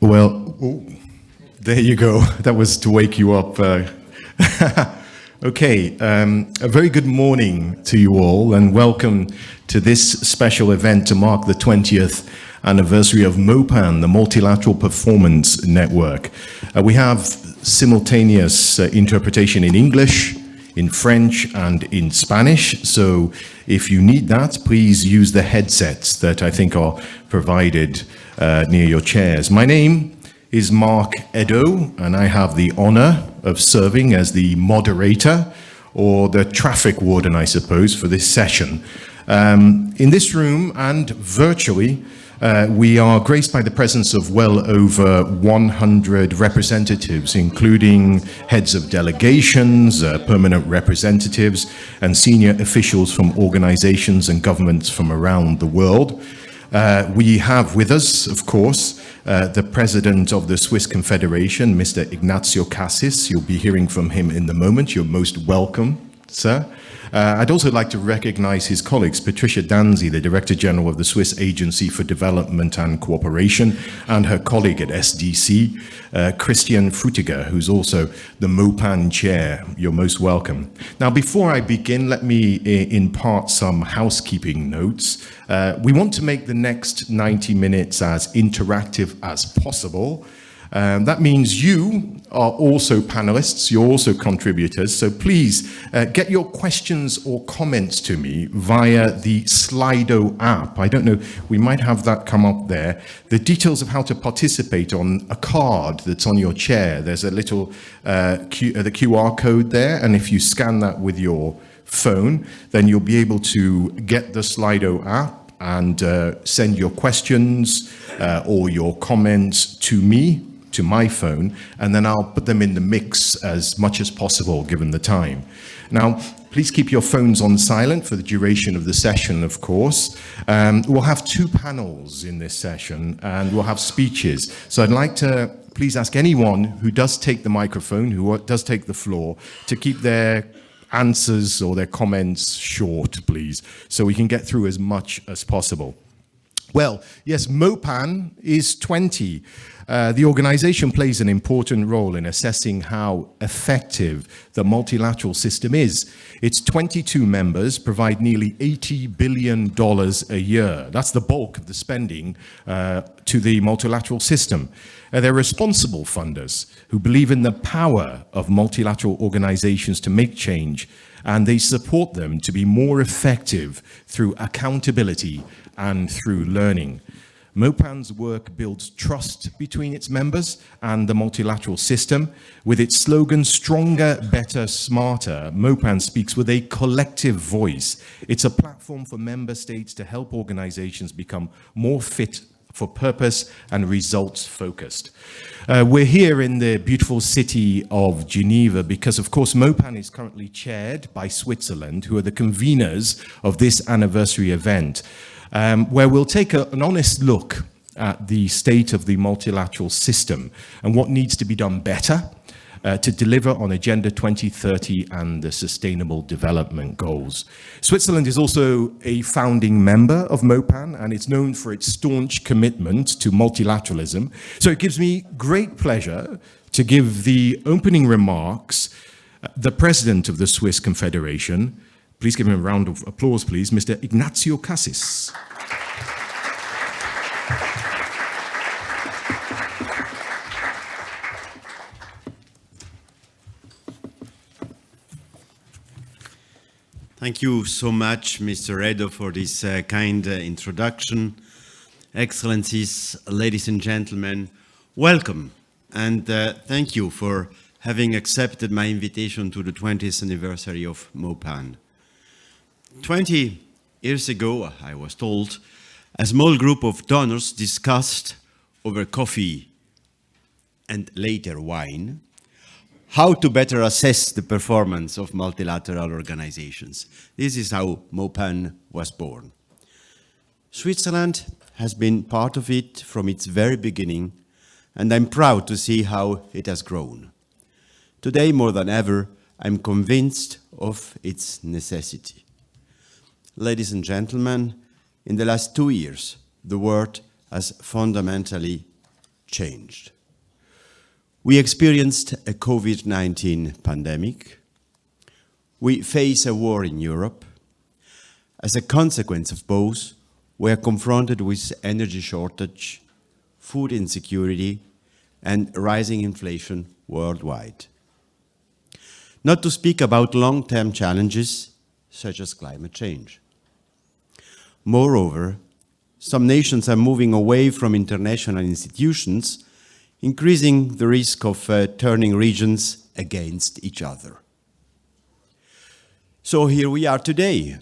Well, there you go. That was to wake you up. Okay, a very good morning to you all, and welcome to this special event to mark the 20th anniversary of Mopan, the Multilateral Performance Network. We have simultaneous interpretation in English, in French, and in Spanish. So if you need that, please use the headsets that I think are provided near your chairs. My name is Mark Edo, and I have the honor of serving as the moderator, or the traffic warden, I suppose, for this session. In this room and virtually, we are graced by the presence of well over 100 representatives, including heads of delegations, permanent representatives, and senior officials from organizations and governments from around the world. We have with us, of course, the president of the Swiss Confederation, Mr. Ignacio Cassis. You'll be hearing from him in the moment. You're most welcome, sir. I'd also like to recognize his colleagues, Patricia Danzi, the Director General of the Swiss Agency for Development and Cooperation, and her colleague at SDC, Christian Frutiger, who's also the Mopan Chair. You're most welcome. Now, before I begin, let me impart some housekeeping notes. We want to make the next 90 minutes as interactive as possible. That means you are also panelists, you're also contributors, so please get your questions or comments to me via the Slido app. I don't know, we might have that come up there. The details of how to participate on a card that's on your chair, there's a little the QR code there, and if you scan that with your phone, then you'll be able to get the Slido app and send your questions or your comments to me, to my phone, and then I'll put them in the mix as much as possible given the time. Now, please keep your phones on silent for the duration of the session, of course. We'll have two panels in this session, and we'll have speeches. So I'd like to please ask anyone who does take the microphone, who does take the floor, to keep their answers or their comments short, please, so we can get through as much as possible. Well, yes, Mopan is 20. The organization plays an important role in assessing how effective the multilateral system is. Its 22 members provide nearly $80 billion a year. That's the bulk of the spending to the multilateral system. They're responsible funders who believe in the power of multilateral organizations to make change, and they support them to be more effective through accountability and through learning. Mopan's work builds trust between its members and the multilateral system. With its slogan, Stronger, Better, Smarter, Mopan speaks with a collective voice. It's a platform for member states to help organizations become more fit for purpose and results-focused. We're here in the beautiful city of Geneva because, of course, Mopan is currently chaired by Switzerland, who are the conveners of this anniversary event, where we'll take an honest look at the state of the multilateral system and what needs to be done better to deliver on Agenda 2030 and the Sustainable Development Goals. Switzerland is also a founding member of Mopan, and it's known for its staunch commitment to multilateralism. So it gives me great pleasure to give the opening remarks the president of the Swiss Confederation. Please give him a round of applause, please, Mr. Ignacio Cassis. Thank you so much, Mr. Edo, for this kind introduction. Excellencies, ladies and gentlemen, welcome, and thank you for having accepted my invitation to the 20th anniversary of Mopan. 20 years ago, I was told, a small group of donors discussed over coffee and later wine how to better assess the performance of multilateral organizations. This is how Mopan was born. Switzerland has been part of it from its very beginning, and I'm proud to see how it has grown. Today, more than ever, I'm convinced of its necessity. Ladies and gentlemen, in the last 2 years, the world has fundamentally changed. We experienced a COVID-19 pandemic. We face a war in Europe. As a consequence of both, we are confronted with energy shortage, food insecurity, and rising inflation worldwide. Not to speak about long-term challenges such as climate change. Moreover, some nations are moving away from international institutions, increasing the risk of turning regions against each other. So here we are today.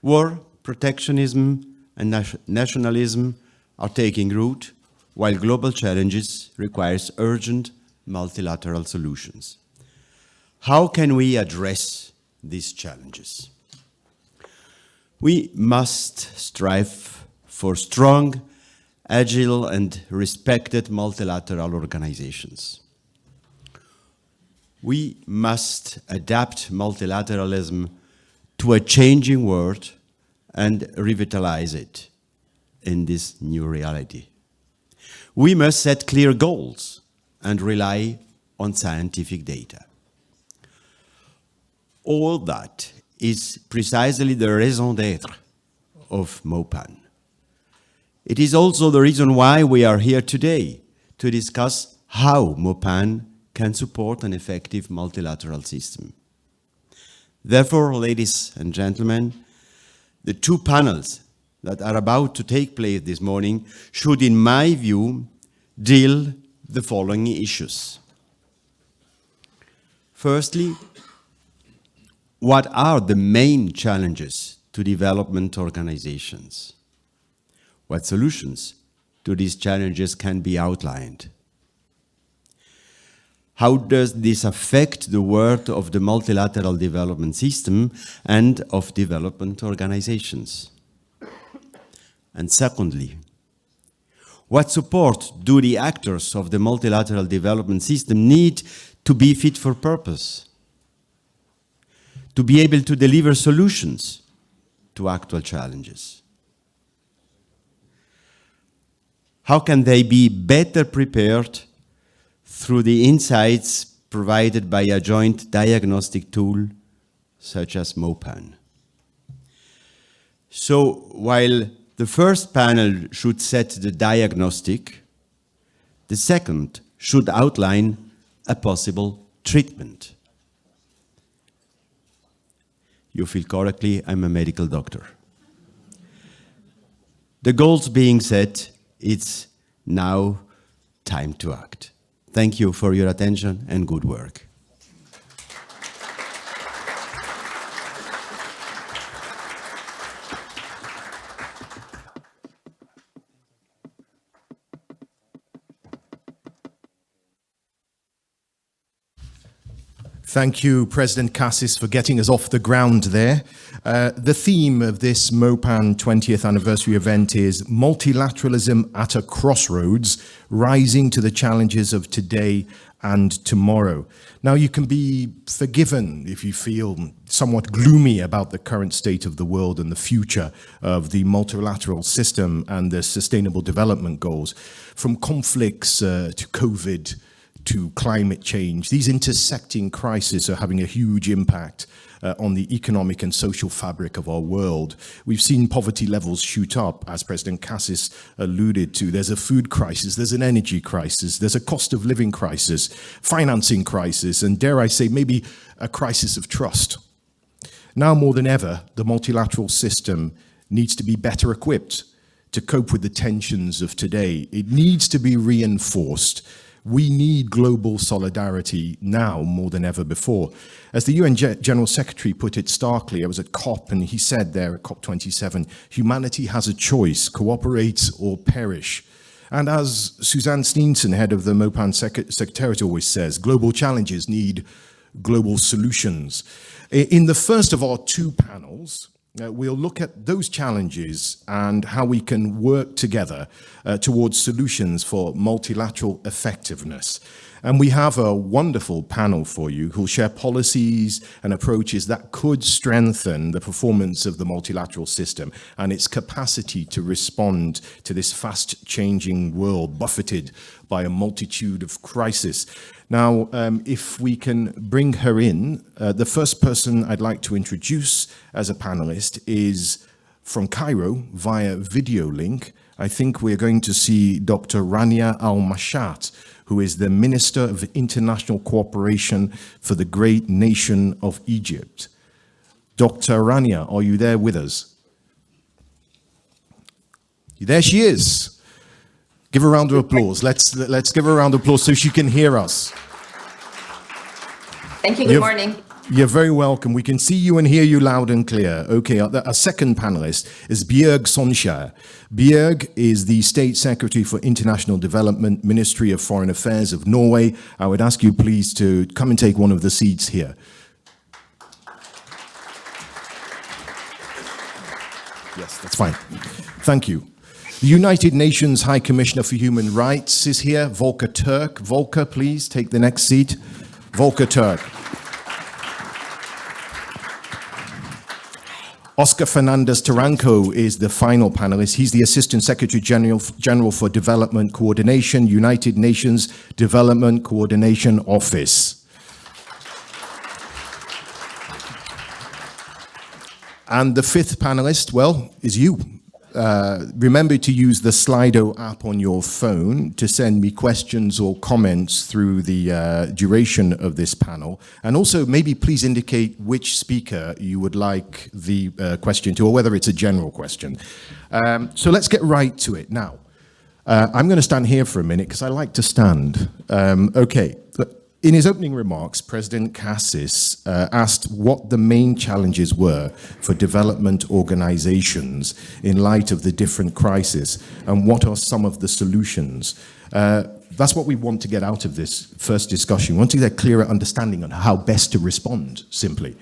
War, protectionism, and nationalism are taking root, while global challenges require urgent multilateral solutions. How can we address these challenges? We must strive for strong, agile, and respected multilateral organizations. We must adapt multilateralism to a changing world and revitalize it in this new reality. We must set clear goals and rely on scientific data. All that is precisely the raison d'être of Mopan. It is also the reason why we are here today to discuss how Mopan can support an effective multilateral system. Therefore, ladies and gentlemen, the two panels that are about to take place this morning should, in my view, deal the following issues. Firstly, what are the main challenges to development organizations? What solutions to these challenges can be outlined? How does this affect the work of the multilateral development system and of development organizations? And secondly, what support do the actors of the multilateral development system need to be fit for purpose, to be able to deliver solutions to actual challenges? How can they be better prepared through the insights provided by a joint diagnostic tool such as Mopan? So while the first panel should set the diagnostic, the second should outline a possible treatment. You feel correctly, I'm a medical doctor. The goals being set, it's now time to act. Thank you for your attention and good work. Thank you, President Cassis, for getting us off the ground there. The theme of this Mopan 20th anniversary event is multilateralism at a crossroads, rising to the challenges of today and tomorrow. Now, you can be forgiven if you feel somewhat gloomy about the current state of the world and the future of the multilateral system and the sustainable development goals. From conflicts to COVID, to climate change, these intersecting crises are having a huge impact on the economic and social fabric of our world. We've seen poverty levels shoot up, as President Cassis alluded to. There's a food crisis, there's an energy crisis, there's a cost of living crisis, financing crisis, and dare I say, maybe a crisis of trust. Now more than ever, the multilateral system needs to be better equipped to cope with the tensions of today. It needs to be reinforced. We need global solidarity now more than ever before. As the UN General Secretary put it starkly, I was at COP and he said there at COP27, humanity has a choice, cooperate or perish. And as Suzanne Steenson, head of the Mopan Secretariat, always says, global challenges need global solutions. In the first of our two panels, we'll look at those challenges and how we can work together towards solutions for multilateral effectiveness. And we have a wonderful panel for you who'll share policies and approaches that could strengthen the performance of the multilateral system and its capacity to respond to this fast-changing world buffeted by a multitude of crises. Now, if we can bring her in, the first person I'd like to introduce as a panelist is from Cairo via video link. I think we're going to see Dr. Rania Al-Mashat, who is the Minister of International Cooperation for the great nation of Egypt. Dr. Rania, are you there with us? There she is. Give her a round of applause. Let's give her a round of applause so she can hear us. Thank you. Good morning. You're very welcome. We can see you and hear you loud and clear. Okay, our second panelist is Bjørg Sonskjær. Bjørg is the State Secretary for International Development, Ministry of Foreign Affairs of Norway. I would ask you please to come and take one of the seats here. Yes, that's fine. Thank you. The United Nations High Commissioner for Human Rights is here, Volker Turk. Volker, please take the next seat. Volker Turk. Oscar Fernandez Taranco is the final panelist. He's the Assistant Secretary General for Development Coordination, United Nations Development Coordination Office. And the fifth panelist, well, is you. Remember to use the Slido app on your phone to send me questions or comments through the duration of this panel. And also maybe please indicate which speaker you would like the question to, or whether it's a general question. So let's get right to it now. I'm going to stand here for a minute because I like to stand. Okay. In his opening remarks, President Cassis asked what the main challenges were for development organizations in light of the different crises and what are some of the solutions. That's what we want to get out of this first discussion. We want to get a clearer understanding on how best to respond, simply.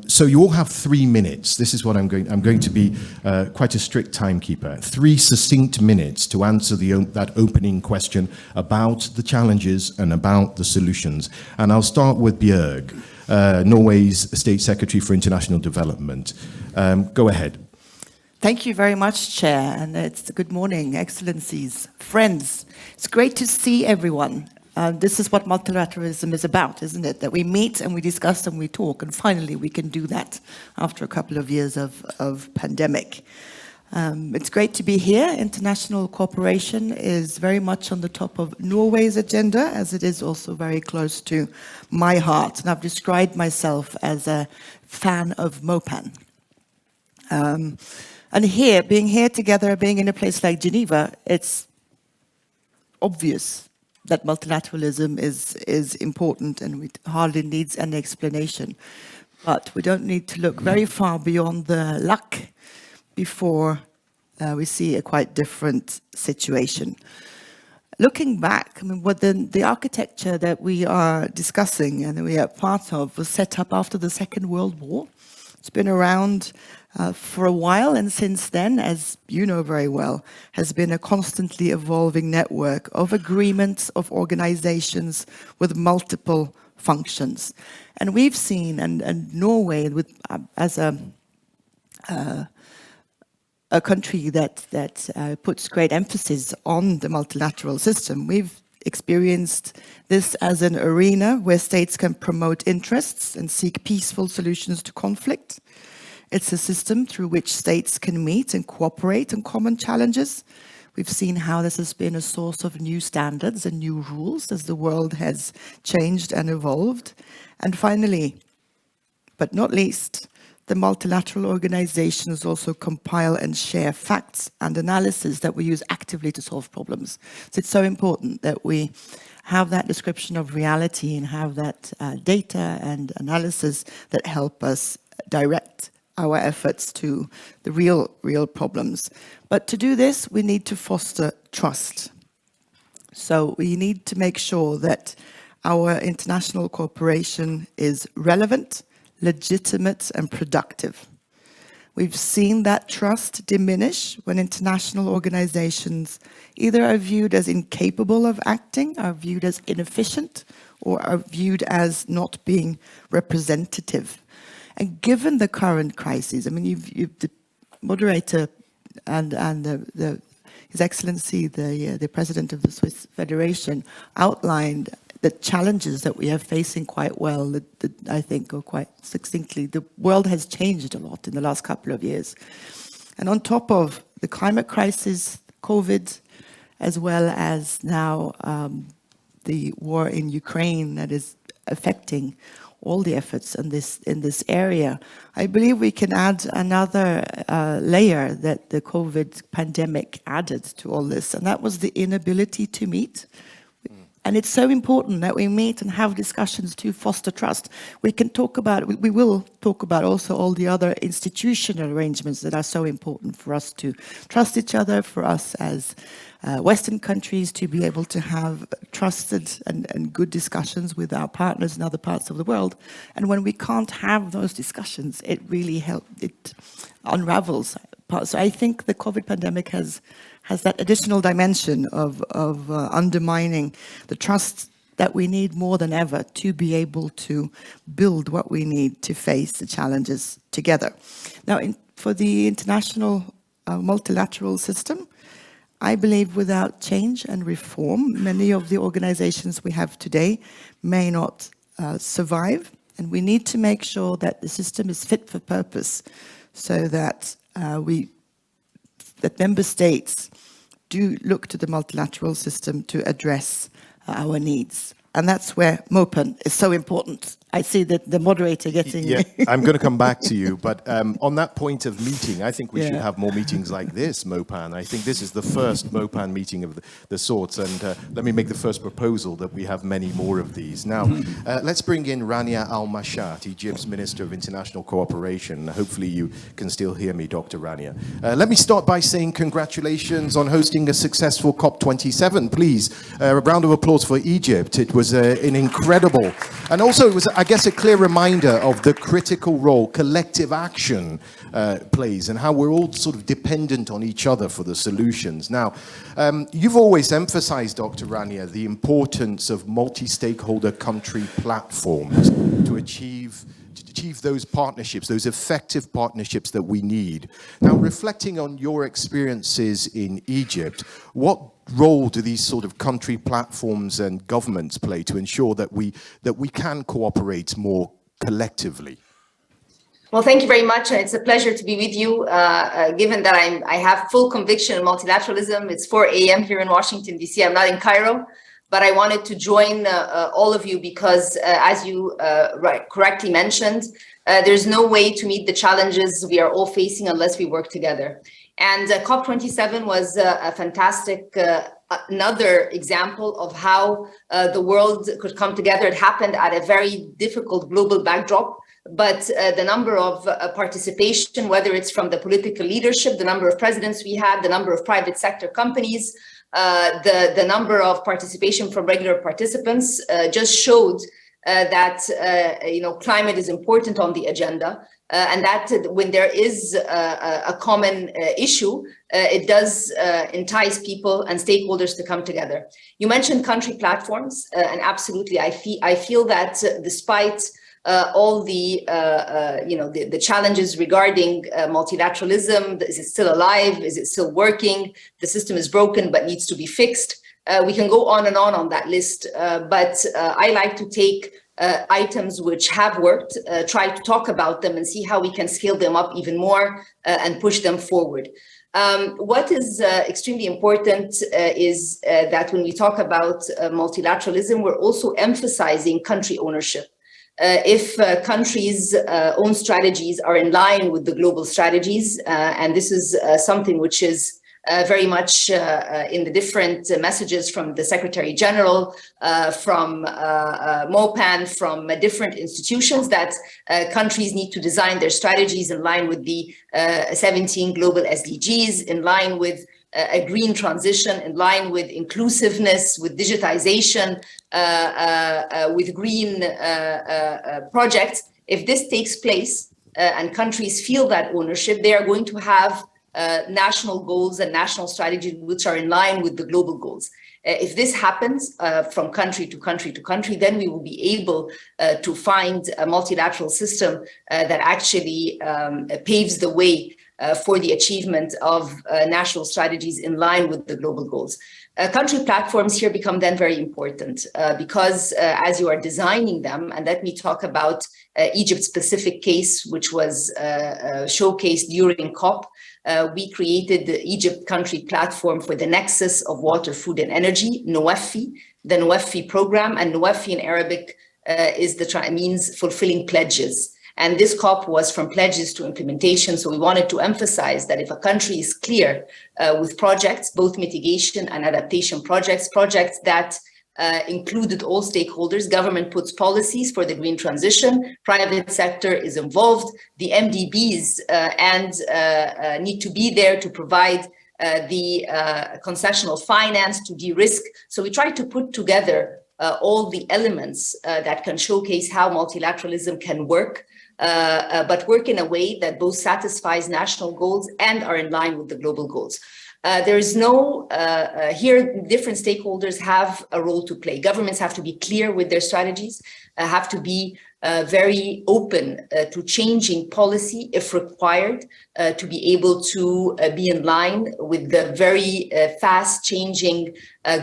So you all have 3 minutes. This is what I'm going to be quite a strict timekeeper. 3 succinct minutes to answer that opening question about the challenges and about the solutions. And I'll start with Bjørg, Norway's State Secretary for International Development. Go ahead. Thank you very much, Chair, and it's good morning, Excellencies, friends. It's great to see everyone. This is what multilateralism is about, isn't it? That we meet and we discuss and we talk, and finally we can do that after a couple of years of pandemic. It's great to be here. International cooperation is very much on the top of Norway's agenda, as it is also very close to my heart. And I've described myself as a fan of Mopan. And here, being here together, being in a place like Geneva, it's obvious that multilateralism is important and it hardly needs any explanation. But we don't need to look very far beyond the luck before we see a quite different situation. Looking back, I mean, what the architecture that we are discussing and that we are part of was set up after the Second World War. It's been around for a while, and since then, as you know very well, has been a constantly evolving network of agreements, of organizations with multiple functions. And we've seen, and Norway, as a country that puts great emphasis on the multilateral system, we've experienced this as an arena where states can promote interests and seek peaceful solutions to conflict. It's a system through which states can meet and cooperate on common challenges. We've seen how this has been a source of new standards and new rules as the world has changed and evolved. And finally, but not least, the multilateral organizations also compile and share facts and analysis that we use actively to solve problems. So it's so important that we have that description of reality and have that data and analysis that help us direct our efforts to the real problems. But to do this, we need to foster trust. So we need to make sure that our international cooperation is relevant, legitimate, and productive. We've seen that trust diminish when international organizations either are viewed as incapable of acting, are viewed as inefficient, or are viewed as not being representative. And given the current crises, I mean, the moderator and His Excellency, the President of the Swiss Federation, outlined the challenges that we are facing quite well, that I think are quite succinctly. The world has changed a lot in the last couple of years. And on top of the climate crisis, COVID, as well as now the war in Ukraine that is affecting all the efforts in this area, I believe we can add another layer that the COVID pandemic added to all this, and that was the inability to meet. And it's so important that we meet and have discussions to foster trust. We will talk about also all the other institutional arrangements that are so important for us to trust each other, for us as Western countries to be able to have trusted and good discussions with our partners in other parts of the world. And when we can't have those discussions, it really it unravels. So I think the COVID pandemic has that additional dimension of undermining the trust that we need more than ever to be able to build what we need to face the challenges together. Now, for the international multilateral system, I believe without change and reform, many of the organizations we have today may not survive. And we need to make sure that the system is fit for purpose so that that member states do look to the multilateral system to address our needs. And that's where Mopan is so important. I see that the moderator getting... Yeah, I'm going to come back to you, but on that point of meeting, I think we should have more meetings like this, Mopan. I think this is the first Mopan meeting of the sorts, and let me make the first proposal that we have many more of these. Now, let's bring in Rania Al-Mashat, Egypt's Minister of International Cooperation. Hopefully you can still hear me, Dr. Rania. Let me start by saying congratulations on hosting a successful COP27. Please, a round of applause for Egypt. It was an incredible, and also it was, I guess, a clear reminder of the critical role collective action plays and how we're all sort of dependent on each other for the solutions. Now, you've always emphasized, Dr. Rania, the importance of multi-stakeholder country platforms to achieve those partnerships, those effective partnerships that we need. Now, reflecting on your experiences in Egypt, what role do these sort of country platforms and governments play to ensure that we can cooperate more collectively? Well, thank you very much. It's a pleasure to be with you. Given that I have full conviction in multilateralism, it's 4 a.m. here in Washington, D.C. I'm not in Cairo, but I wanted to join all of you because, as you correctly mentioned, there's no way to meet the challenges we are all facing unless we work together. And COP27 was a fantastic, another example of how the world could come together. It happened at a very difficult global backdrop, but the number of participation, whether it's from the political leadership, the number of presidents we had, the number of private sector companies, the number of participation from regular participants just showed that climate is important on the agenda, and that when there is a common issue, it does entice people and stakeholders to come together. You mentioned country platforms, and absolutely, I feel that despite all the the challenges regarding multilateralism, is it still alive? Is it still working? The system is broken but needs to be fixed. We can go on and on that list, but I like to take items which have worked, try to talk about them and see how we can scale them up even more and push them forward. What is extremely important is that when we talk about multilateralism, we're also emphasizing country ownership. If countries' own strategies are in line with the global strategies, and this is something which is very much in the different messages from the Secretary General, from Mopan, from different institutions, that countries need to design their strategies in line with the 17 global SDGs, in line with a green transition, in line with inclusiveness, with digitization, with green projects. If this takes place, and countries feel that ownership, they are going to have national goals and national strategies which are in line with the global goals. If this happens from country to country to country, then we will be able to find a multilateral system that actually paves the way for the achievement of national strategies in line with the global goals. Country platforms here become then very important because as you are designing them, and let me talk about Egypt's specific case, which was showcased during COP, we created the Egypt country platform for the nexus of water, food and energy, NOWAFI, the NOWAFI program, and NOWAFI in Arabic means fulfilling pledges. And this COP was from pledges to implementation. So we wanted to emphasize that if a country is clear with projects, both mitigation and adaptation projects that included all stakeholders, government puts policies for the green transition, private sector is involved, the MDBs need to be there to provide the concessional finance to de-risk. So we try to put together all the elements that can showcase how multilateralism can work, but work in a way that both satisfies national goals and are in line with the global goals. There is no, here different stakeholders have a role to play. Governments have to be clear with their strategies, have to be very open to changing policy if required, to be able to be in line with the very fast changing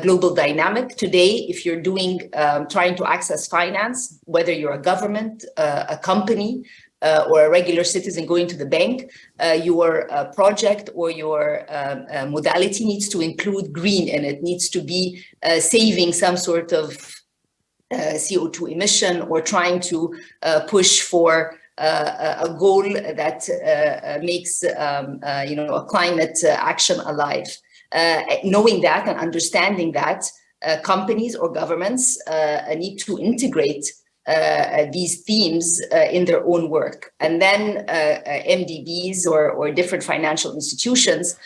global dynamic. Today, if you're trying to access finance, whether you're a government, a company, or a regular citizen going to the bank, your project or your modality needs to include green in it, needs to be saving some sort of CO2 emission or trying to push for a goal that makes a climate action alive. Knowing that and understanding that, companies or governments need to integrate these themes in their own work. And then MDBs or different financial institutions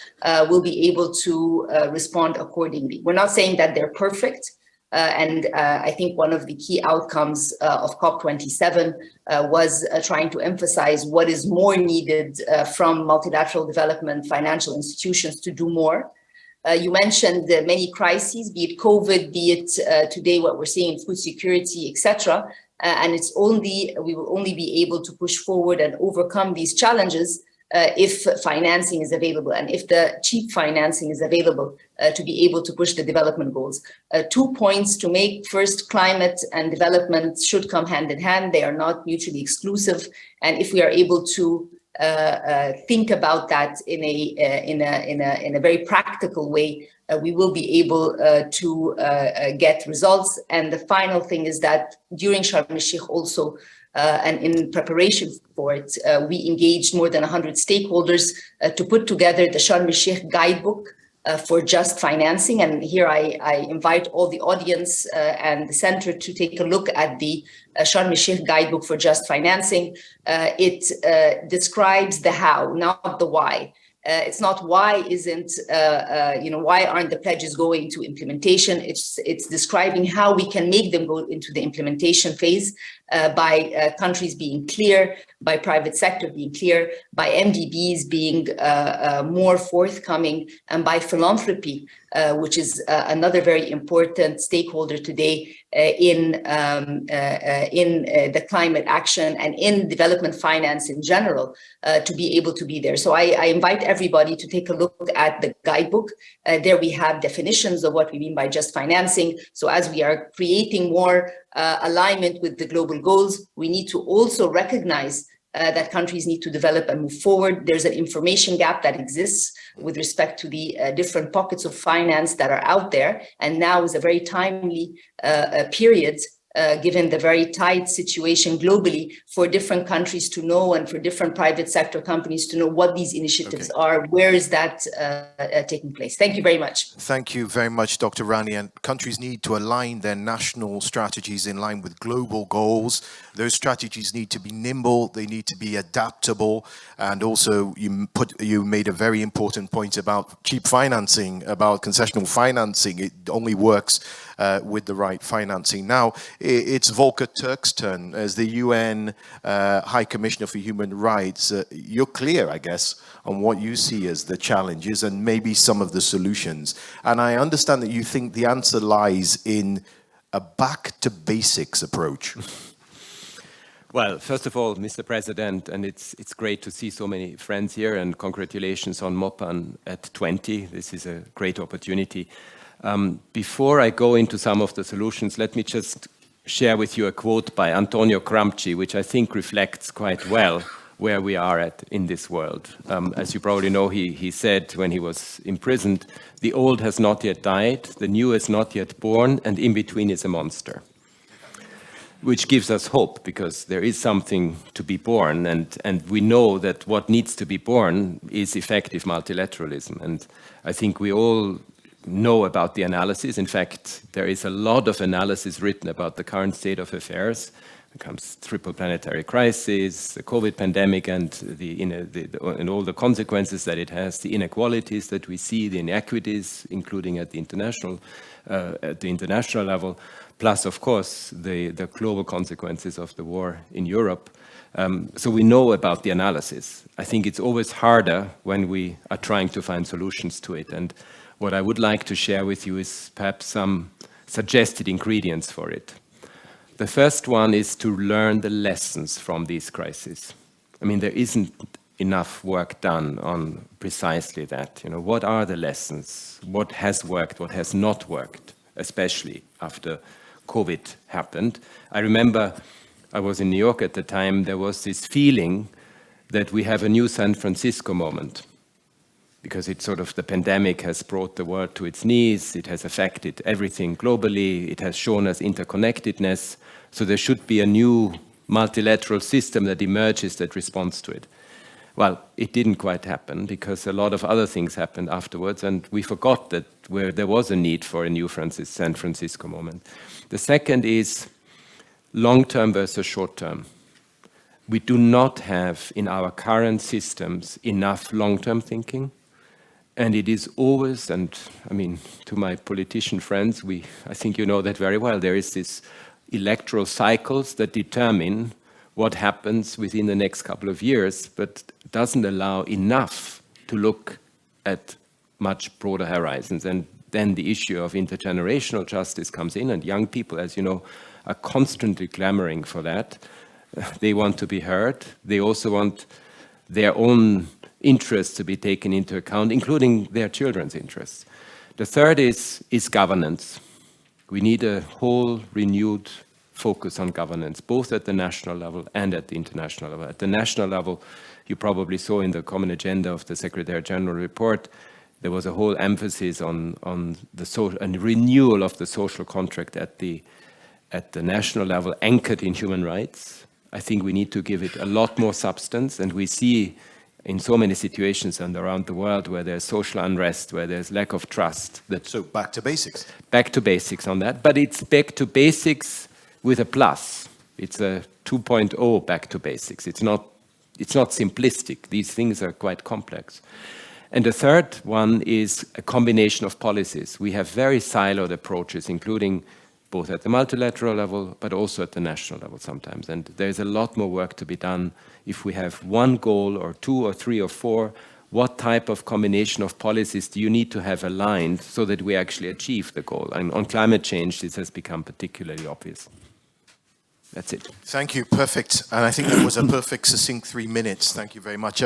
will be able to respond accordingly. We're not saying that they're perfect. And I think one of the key outcomes of COP27 was trying to emphasize what is more needed from multilateral development financial institutions to do more. You mentioned many crises, be it COVID, be it today what we're seeing in food security, etc. And we will only be able to push forward and overcome these challenges if financing is available and if the cheap financing is available to be able to push the development goals. 2 points to make. First, climate and development should come hand in hand. They are not mutually exclusive. And if we are able to think about that in a very practical way, we will be able to get results. And the final thing is that during Sharm el-Sheikh also, and in preparation for it, we engaged more than 100 stakeholders to put together the Sharm el-Sheikh guidebook for just financing. And here I invite all the audience and the center to take a look at the Sharm el-Sheikh guidebook for just financing. It describes the how, not the why. It's not why aren't the pledges going to implementation? It's describing how we can make them go into the implementation phase by countries being clear, by private sector being clear, by MDBs being more forthcoming, and by philanthropy, which is another very important stakeholder today in the climate action and in development finance in general, to be able to be there. So I invite everybody to take a look at the guidebook. There we have definitions of what we mean by just financing. So as we are creating more alignment with the global goals, we need to also recognize that countries need to develop and move forward. There's an information gap that exists with respect to the different pockets of finance that are out there. And now is a very timely period, given the very tight situation globally, for different countries to know and for different private sector companies to know what these initiatives are. Where is that taking place? Thank you very much. Thank you very much, Dr. Rani. And countries need to align their national strategies in line with global goals. Those strategies need to be nimble, they need to be adaptable. And also you made a very important point about cheap financing, about concessional financing. It only works with the right financing. Now, it's Volker Turk's turn as the UN High Commissioner for Human Rights. You're clear, I guess, on what you see as the challenges and maybe some of the solutions. And I understand that you think the answer lies in a back-to-basics approach. Well, first of all, Mr. President, and it's great to see so many friends here, and congratulations on Mopan at 20. This is a great opportunity. Before I go into some of the solutions, let me just share with you a quote by Antonio Gramsci, which I think reflects quite well where we are at in this world. As you probably know, he said when he was imprisoned, "The old has not yet died, the new is not yet born, and in between is a monster." Which gives us hope, because there is something to be born, and we know that what needs to be born is effective multilateralism. And I think we all know about the analysis. In fact, there is a lot of analysis written about the current state of affairs. It comes triple planetary crisis, the COVID pandemic, and and all the consequences that it has, the inequalities that we see, the inequities, including at the international level, plus, of course, the global consequences of the war in Europe. So we know about the analysis. I think it's always harder when we are trying to find solutions to it. And what I would like to share with you is perhaps some suggested ingredients for it. The first one is to learn the lessons from these crises. I mean, there isn't enough work done on precisely that. You know, what are the lessons? What has worked? What has not worked? Especially after COVID happened. I remember I was in New York at the time. There was this feeling that we have a new San Francisco moment, because it's sort of the pandemic has brought the world to its knees. It has affected everything globally. It has shown us interconnectedness. So there should be a new multilateral system that emerges that responds to it. Well, it didn't quite happen, because a lot of other things happened afterwards, and we forgot that there was a need for a new San Francisco moment. The second is long-term versus short-term. We do not have in our current systems enough long-term thinking. And it is always, and I mean, to my politician friends, I think you know that very well, there is this electoral cycles that determine what happens within the next couple of years, but doesn't allow enough to look at much broader horizons. And then the issue of intergenerational justice comes in, and young people, as you know, are constantly clamoring for that. They want to be heard. They also want their own interests to be taken into account, including their children's interests. The third is governance. We need a whole renewed focus on governance, both at the national level and at the international level. At the national level, you probably saw in the common agenda of the Secretary General report, there was a whole emphasis on the social and renewal of the social contract at the national level, anchored in human rights. I think we need to give it a lot more substance, and we see in so many situations and around the world where there's social unrest, where there's lack of trust. So back to basics. Back to basics on that, but it's back to basics with a plus. It's a 2.0 back to basics. It's not simplistic. These things are quite complex. And the third one is a combination of policies. We have very siloed approaches, including both at the multilateral level, but also at the national level sometimes. And there's a lot more work to be done. If we have one goal or two or three or four, what type of combination of policies do you need to have aligned so that we actually achieve the goal? And on climate change, this has become particularly obvious. That's it. Thank you. Perfect. And I think that was a perfect, succinct 3 minutes. Thank you very much.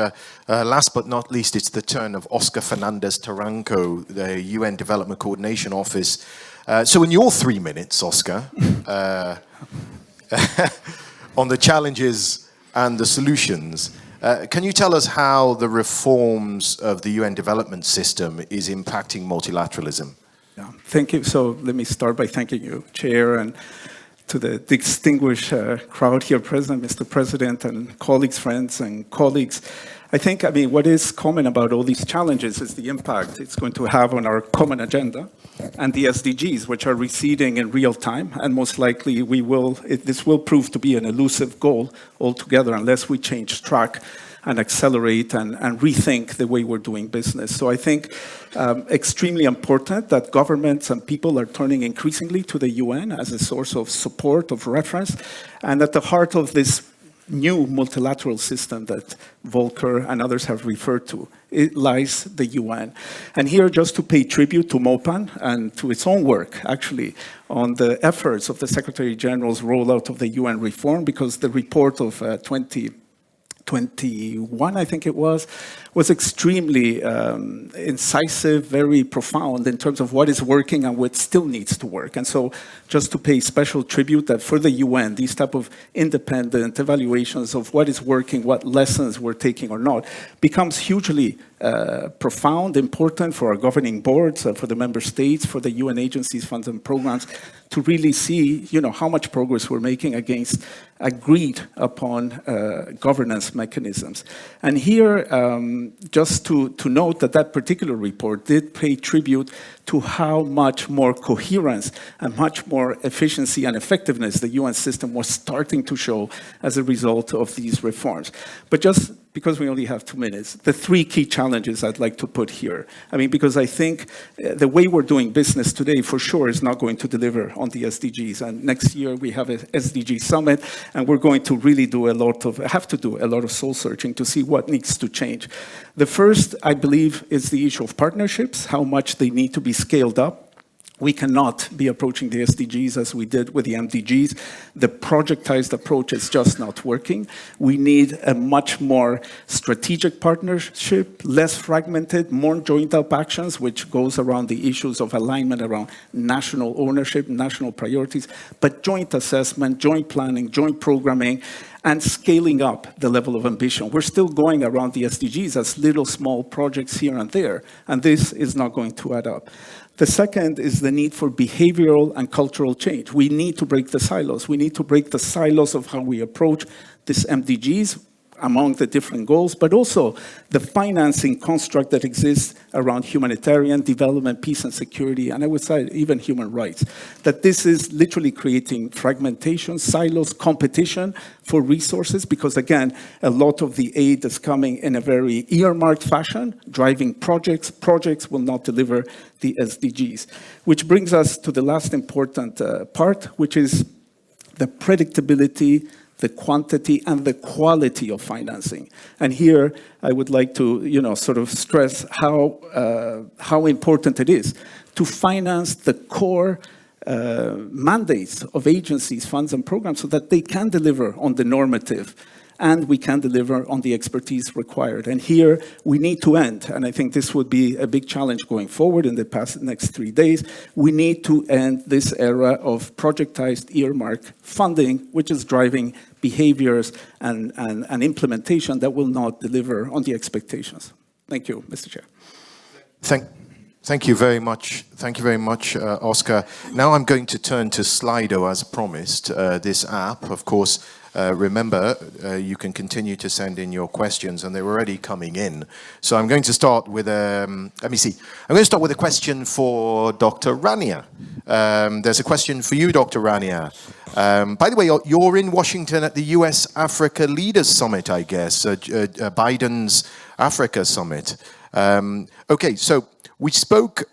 Last but not least, it's the turn of Oscar Fernandez Taranco, the UN Development Coordination Office. So in your 3 minutes, Oscar, on the challenges and the solutions, can you tell us how the reforms of the UN development system is impacting multilateralism? Yeah, thank you. So let me start by thanking you, Chair, and to the distinguished crowd here present, Mr. President, and colleagues, friends, and colleagues. I mean, what is common about all these challenges is the impact it's going to have on our common agenda and the SDGs, which are receding in real time, and most likely this will prove to be an elusive goal altogether unless we change track and accelerate and rethink the way we're doing business. So I think extremely important that governments and people are turning increasingly to the UN as a source of support, of reference, and at the heart of this new multilateral system that Volker and others have referred to, it lies the UN. And here, just to pay tribute to Mopan and to its own work, actually, on the efforts of the Secretary General's rollout of the UN reform, because the report of 2021, I think it was extremely incisive, very profound in terms of what is working and what still needs to work. And so just to pay special tribute that for the UN, these type of independent evaluations of what is working, what lessons we're taking or not, becomes hugely profound, important for our governing boards, for the member states, for the UN agencies, funds and programs, to really see, how much progress we're making against agreed upon governance mechanisms. And here, just to note that particular report did pay tribute to how much more coherence and much more efficiency and effectiveness the UN system was starting to show as a result of these reforms. But just because we only have 2 minutes, the 3 key challenges I'd like to put here. I mean, because I think the way we're doing business today for sure is not going to deliver on the SDGs. And next year we have a SDG summit, and we're going to really have to do a lot of soul searching to see what needs to change. The first, I believe, is the issue of partnerships, how much they need to be scaled up. We cannot be approaching the SDGs as we did with the MDGs. The projectized approach is just not working. We need a much more strategic partnership, less fragmented, more joined up actions, which goes around the issues of alignment around national ownership, national priorities, but joint assessment, joint planning, joint programming, and scaling up the level of ambition. We're still going around the SDGs as little small projects here and there, and this is not going to add up. The second is the need for behavioral and cultural change. We need to break the silos. We need to break the silos of how we approach these MDGs among the different goals, but also the financing construct that exists around humanitarian development, peace and security, and I would say even human rights. That this is literally creating fragmentation, silos, competition for resources, because again, a lot of the aid is coming in a very earmarked fashion, driving projects. Projects will not deliver the SDGs. Which brings us to the last important part, which is the predictability, the quantity and the quality of financing. And here I would like to, sort of stress how important it is to finance the core mandates of agencies, funds and programs so that they can deliver on the normative and we can deliver on the expertise required. And here we need to end, and I think this would be a big challenge going forward in the next 3 days. We need to end this era of projectized earmark funding, which is driving behaviors and implementation that will not deliver on the expectations. Thank you, Mr. Chair. Thank you very much. Thank you very much, Oscar. Now I'm going to turn to Slido as promised, this app. Of course, remember, you can continue to send in your questions, and they're already coming in. So I'm going to start with let me see. I'm going to start with a question for Dr. Rania. There's a question for you, Dr. Rania. By the way, you're in Washington at the US-Africa Leaders Summit, I guess, Biden's Africa Summit. Okay, so we spoke,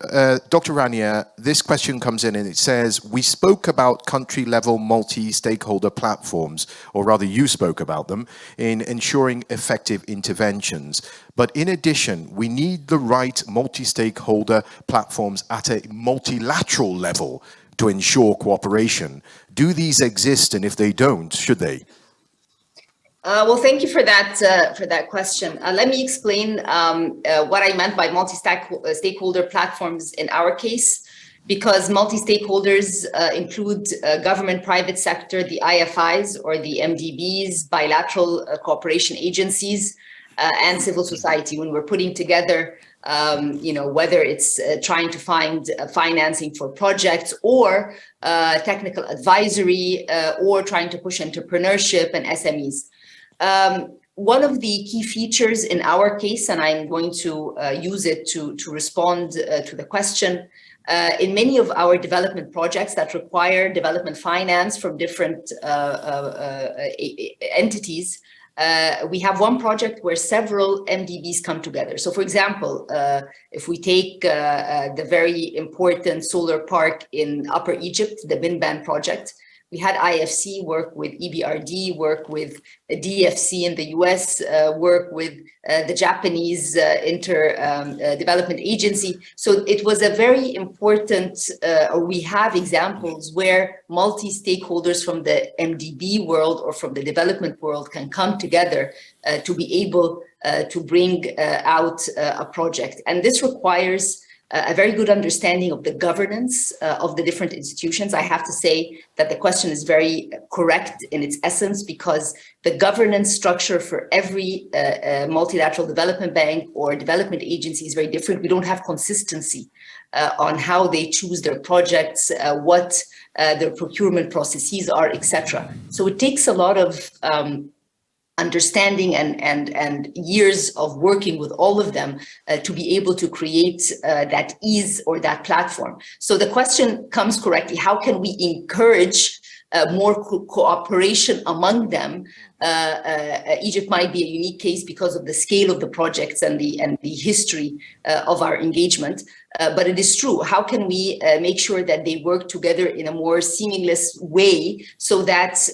Dr. Rania, this question comes in and it says, we spoke about country-level multi-stakeholder platforms, or rather you spoke about them, in ensuring effective interventions. But in addition, we need the right multi-stakeholder platforms at a multilateral level to ensure cooperation. Do these exist, and if they don't, should they? Well, thank you for that question. Let me explain what I meant by multi-stakeholder platforms in our case, because multi-stakeholders include government, private sector, the IFIs or the MDBs, bilateral cooperation agencies, and civil society. When we're putting together, whether it's trying to find financing for projects or technical advisory or trying to push entrepreneurship and SMEs. One of the key features in our case, and I'm going to use it to respond to the question, in many of our development projects that require development finance from different entities, we have one project where several MDBs come together. So for example, if we take the very important solar park in Upper Egypt, the Mopan project, we had IFC work with EBRD, work with DFC in the US, work with the Japanese Development Agency. So it was a very important, or we have examples where multi-stakeholders from the MDB world or from the development world can come together to be able to bring out a project. And this requires a very good understanding of the governance of the different institutions. I have to say that the question is very correct in its essence, because the governance structure for every multilateral development bank or development agency is very different. We don't have consistency on how they choose their projects, what their procurement processes are, etc. So it takes a lot of understanding and years of working with all of them to be able to create that ease or that platform. So the question comes correctly: how can we encourage more cooperation among them? Egypt might be a unique case because of the scale of the projects and the history of our engagement. But it is true. How can we make sure that they work together in a more seamless way so that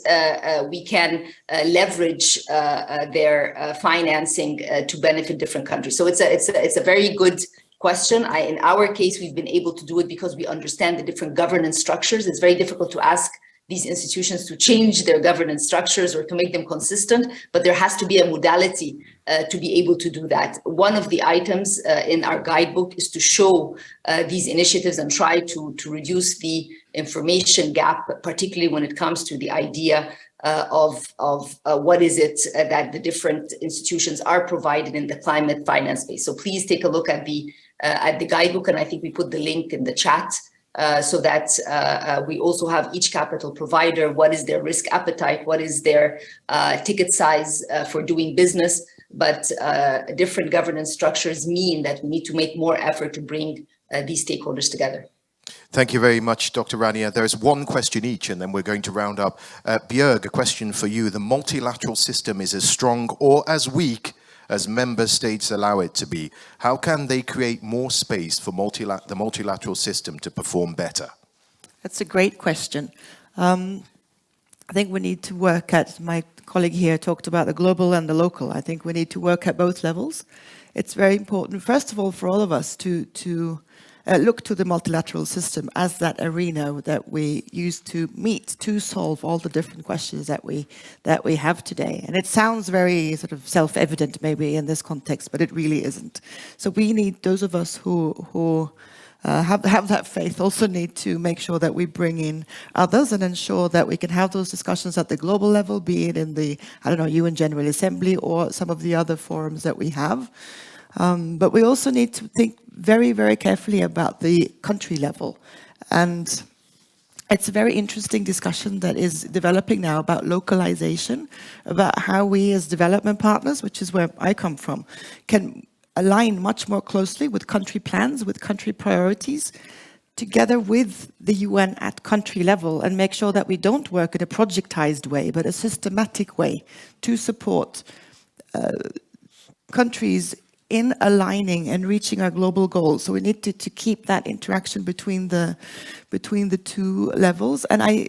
we can leverage their financing to benefit different countries? So it's a very good question. In our case, we've been able to do it because we understand the different governance structures. It's very difficult to ask these institutions to change their governance structures or to make them consistent, but there has to be a modality to be able to do that. One of the items in our guidebook is to show these initiatives and try to reduce the information gap, particularly when it comes to the idea of what is it that the different institutions are provided in the climate finance space. So please take a look at the guidebook, and I think we put the link in the chat. So that we also have each capital provider, what is their risk appetite, what is their ticket size for doing business. But different governance structures mean that we need to make more effort to bring these stakeholders together. Thank you very much, Dr. Rania. There's one question each, and then we're going to round up. Björg, a question for you. The multilateral system is as strong or as weak as member states allow it to be. How can they create more space for the multilateral system to perform better? That's a great question. I think we need to work at, my colleague here talked about the global and the local. I think we need to work at both levels. It's very important, first of all, for all of us to look to the multilateral system as that arena that we use to meet, to solve all the different questions that we have today. And it sounds very sort of self-evident maybe in this context, but it really isn't. So we need, those of us who have that faith also need to make sure that we bring in others and ensure that we can have those discussions at the global level, be it in the, UN General Assembly or some of the other forums that we have. But we also need to think very, very carefully about the country level. And it's a very interesting discussion that is developing now about localization, about how we as development partners, which is where I come from, can align much more closely with country plans, with country priorities, together with the UN at country level, and make sure that we don't work in a projectized way, but a systematic way to support countries in aligning and reaching our global goals. So we need to keep that interaction between the two levels. And I'm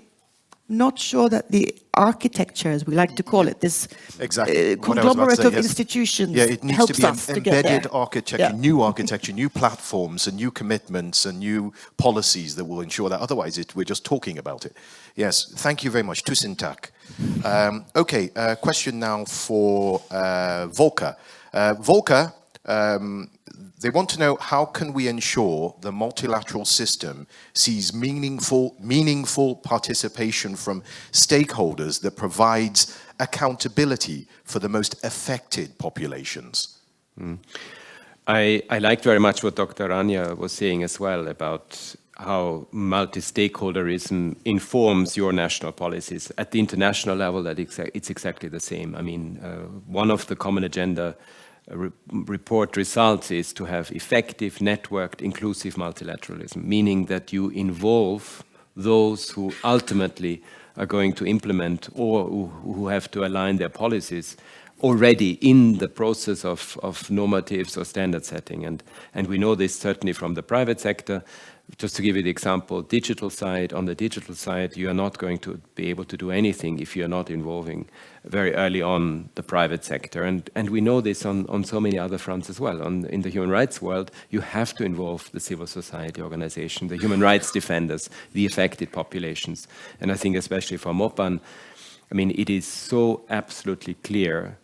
not sure that the architecture, as we like to call it, this conglomerate of institutions, it needs helps to be us to embedded get there. architecture, new architecture, new platforms and new commitments and new policies that will ensure that. Otherwise, we're just talking about it. Yes, thank you very much. Tusen tak. Okay, question now for Volker. Volker, they want to know, how can we ensure the multilateral system sees meaningful participation from stakeholders that provides accountability for the most affected populations? I liked very much what Dr. Rania was saying as well about how multi-stakeholderism informs your national policies. At the international level, it's exactly the same. I mean, one of the common agenda report results is to have effective, networked, inclusive multilateralism, meaning that you involve those who ultimately are going to implement or who have to align their policies already in the process of normatives or standard setting. And we know this certainly from the private sector. Just to give you the example, digital side, on the digital side, you are not going to be able to do anything if you're not involving very early on the private sector. And we know this on so many other fronts as well. In the human rights world, you have to involve the civil society organization, the human rights defenders, the affected populations. And I think especially for Mopan, I mean, it is so absolutely clear,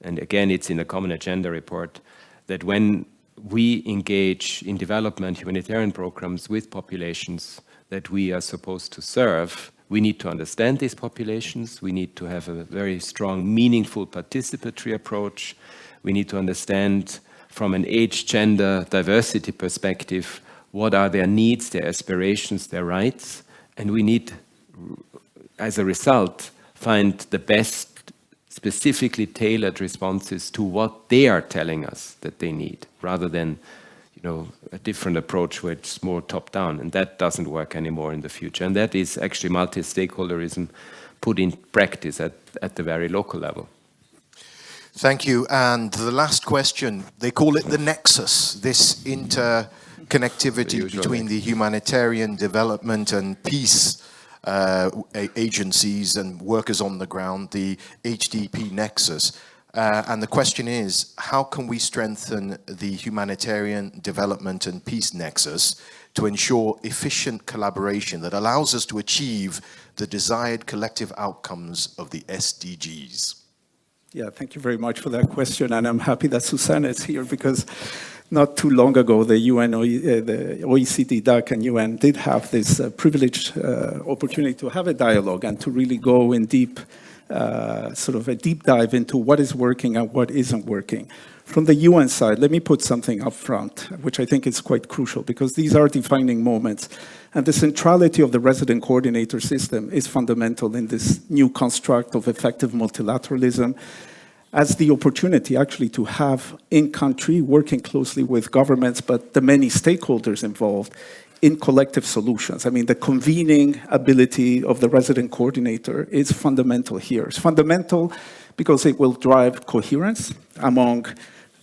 and again, it's in the Common Agenda report, that when we engage in development humanitarian programs with populations that we are supposed to serve, we need to understand these populations. We need to have a very strong, meaningful, participatory approach. We need to understand from an age, gender, diversity perspective, what are their needs, their aspirations, their rights. And we need, as a result, find the best specifically tailored responses to what they are telling us that they need, rather than a different approach where it's more top-down, and that doesn't work anymore in the future. And that is actually multi-stakeholderism put in practice at the very local level. Thank you. And the last question, they call it the nexus, this interconnectivity between the humanitarian development and peace agencies and workers on the ground, the HDP nexus. And the question is, how can we strengthen the humanitarian development and peace nexus to ensure efficient collaboration that allows us to achieve the desired collective outcomes of the SDGs? Yeah, thank you very much for that question. And I'm happy that Susanna is here, because not too long ago, the OECD, DAC, and UN did have this privileged opportunity to have a dialogue and to really go in deep, sort of a deep dive into what is working and what isn't working. From the UN side, let me put something up front, which I think is quite crucial, because these are defining moments. And the centrality of the resident coordinator system is fundamental in this new construct of effective multilateralism, as the opportunity actually to have in-country, working closely with governments, but the many stakeholders involved in collective solutions. I mean, the convening ability of the resident coordinator is fundamental here. It's fundamental because it will drive coherence among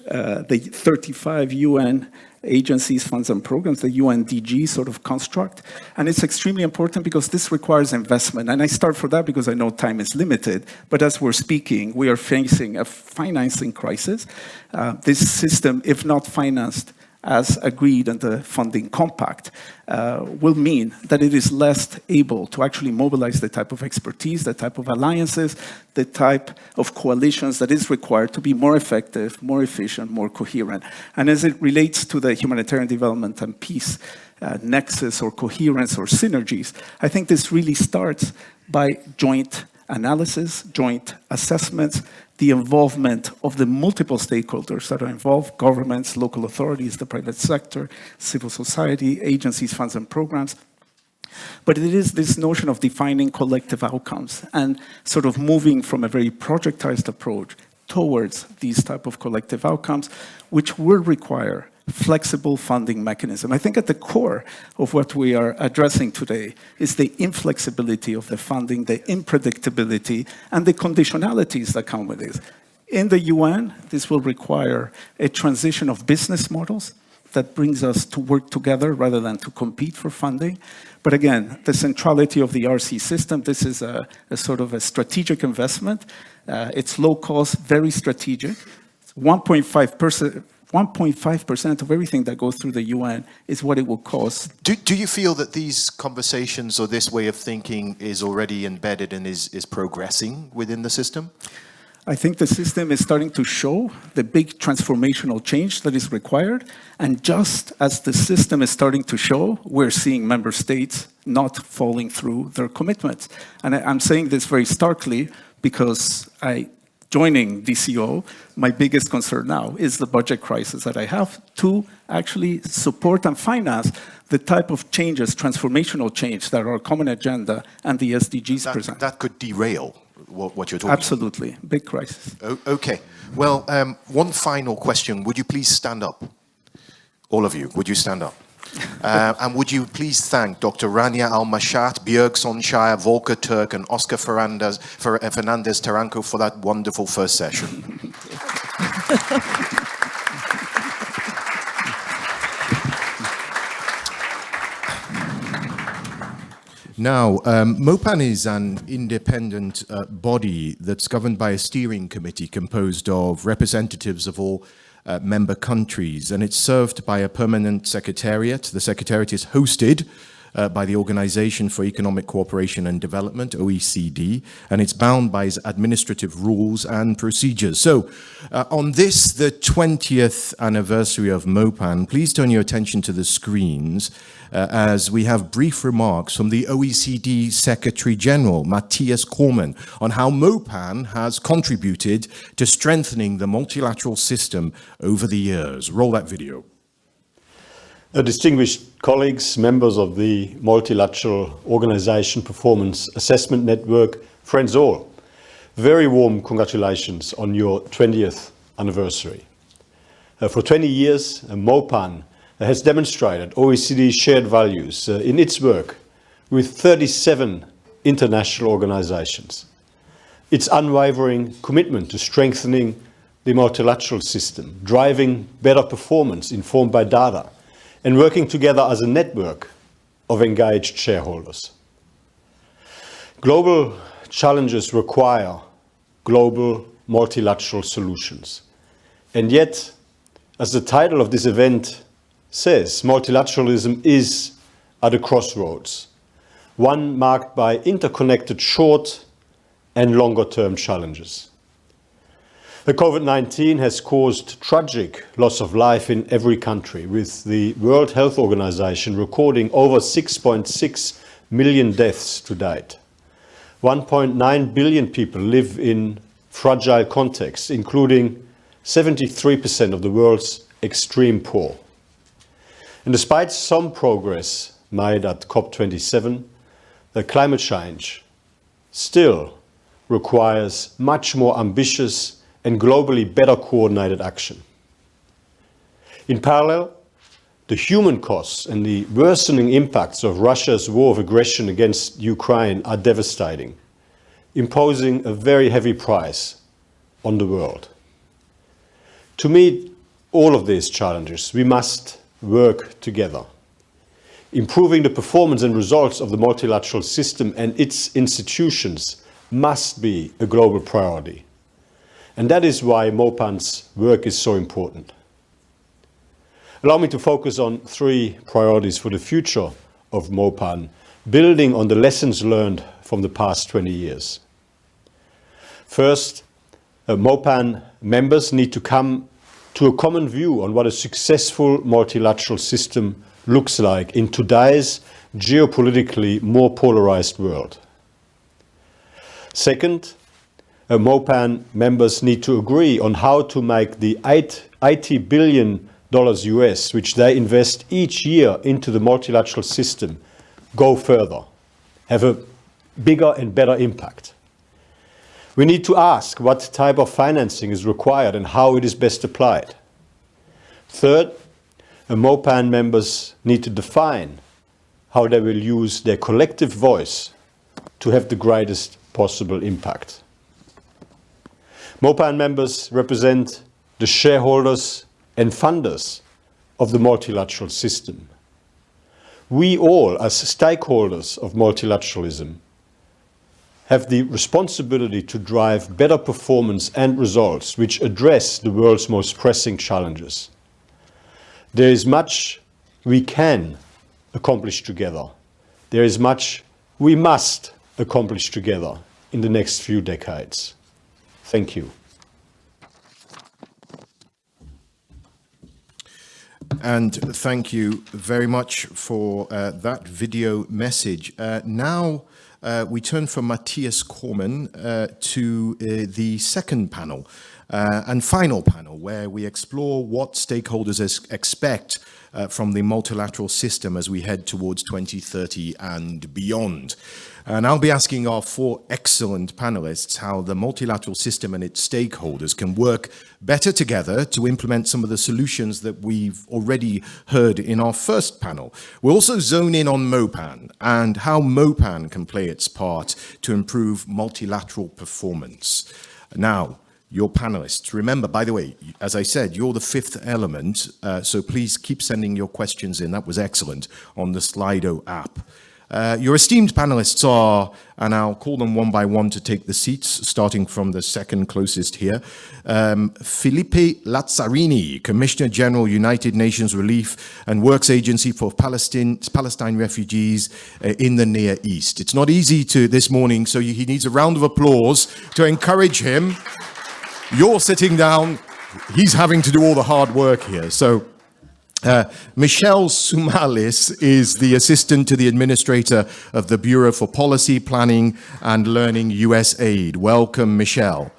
the 35 UN agencies, funds, and programs, the UNDG sort of construct. And it's extremely important because this requires investment. And I start for that because I know time is limited. But as we're speaking, we are facing a financing crisis. This system, if not financed as agreed in the funding compact, will mean that it is less able to actually mobilize the type of expertise, the type of alliances, the type of coalitions that is required to be more effective, more efficient, more coherent. And as it relates to the humanitarian development and peace nexus or coherence or synergies, I think this really starts by joint analysis, joint assessments, the involvement of the multiple stakeholders that are involved, governments, local authorities, the private sector, civil society, agencies, funds, and programs. But it is this notion of defining collective outcomes and sort of moving from a very projectized approach towards these type of collective outcomes, which will require flexible funding mechanism. I think at the core of what we are addressing today is the inflexibility of the funding, the unpredictability, and the conditionalities that come with it. In the UN, this will require a transition of business models that brings us to work together rather than to compete for funding. But again, the centrality of the RC system, this is a sort of a strategic investment. It's low cost, very strategic. 1.5% of everything that goes through the UN is what it will cost. Do you feel that these conversations or this way of thinking is already embedded and is progressing within the system? I think the system is starting to show the big transformational change that is required. And just as the system is starting to show, we're seeing member states not following through their commitments. And I'm saying this very starkly because joining DCO, my biggest concern now is the budget crisis that I have to actually support and finance the type of changes, transformational change that our common agenda and the SDGs present. That could derail what you're talking Absolutely, big crisis. Okay, well, one final question. Would you please stand up? All of you, would you stand up? And would you please thank Dr. Rania Al-Mashat, Björk Sonshire, Volker Turk, and Oscar Fernandez Taranco for that wonderful first session. Now, Mopan is an independent body that's governed by a steering committee composed of representatives of all member countries, and it's served by a permanent secretariat. The secretariat is hosted by the Organization for Economic Cooperation and Development, OECD, and it's bound by its administrative rules and procedures. So, on this, the 20th anniversary of Mopan, please turn your attention to the screens as we have brief remarks from the OECD Secretary General, Matthias Cormann, on how Mopan has contributed to strengthening the multilateral system over the years. Roll that video. Distinguished colleagues, members of the Multilateral Organization Performance Assessment Network, friends all, very warm congratulations on your 20th anniversary. For 20 years, Mopan has demonstrated OECD's shared values in its work with 37 international organizations. Its unwavering commitment to strengthening the multilateral system, driving better performance informed by data, and working together as a network of engaged shareholders. Global challenges require global multilateral solutions. And yet, as the title of this event says, multilateralism is at a crossroads, one marked by interconnected short and longer-term challenges. The COVID-19 has caused tragic loss of life in every country, with the World Health Organization recording over 6.6 million deaths to date. 1.9 billion people live in fragile contexts, including 73% of the world's extreme poor. And despite some progress made at COP27, the climate change still requires much more ambitious and globally better coordinated action. In parallel, the human costs and the worsening impacts of Russia's war of aggression against Ukraine are devastating, imposing a very heavy price on the world. To meet all of these challenges, we must work together. Improving the performance and results of the multilateral system and its institutions must be a global priority. And that is why Mopan's work is so important. Allow me to focus on three priorities for the future of Mopan, building on the lessons learned from the past 20 years. First, Mopan members need to come to a common view on what a successful multilateral system looks like in today's geopolitically more polarized world. Second, Mopan members need to agree on how to make the $80 billion US, which they invest each year into the multilateral system, go further, have a bigger and better impact. We need to ask what type of financing is required and how it is best applied. Third, Mopan members need to define how they will use their collective voice to have the greatest possible impact. Mopan members represent the shareholders and funders of the multilateral system. We all, as stakeholders of multilateralism, have the responsibility to drive better performance and results which address the world's most pressing challenges. There is much we can accomplish together. There is much we must accomplish together in the next few decades. Thank you. And thank you very much for that video message. Now we turn from Matthias Cormann to the second panel. and final panel, where we explore what stakeholders expect from the multilateral system as we head towards 2030 and beyond. And I'll be asking our four excellent panelists how the multilateral system and its stakeholders can work better together to implement some of the solutions that we've already heard in our first panel. We'll also zone in on Mopan and how Mopan can play its part to improve multilateral performance. Now, your panelists, remember, by the way, as I said, you're the fifth element, so please keep sending your questions in. That was excellent on the Slido app. Your esteemed panelists are, and I'll call them one by one to take the seats, starting from the second closest here. Felipe Lazzarini, Commissioner General, United Nations Relief and Works Agency for Palestine refugees in the Near East. It's not easy this morning, so he needs a round of applause to encourage him. You're sitting down, he's having to do all the hard work here. So Michelle Soumalis is the assistant to the administrator of the Bureau for Policy, Planning and Learning, USAID. Welcome, Michelle.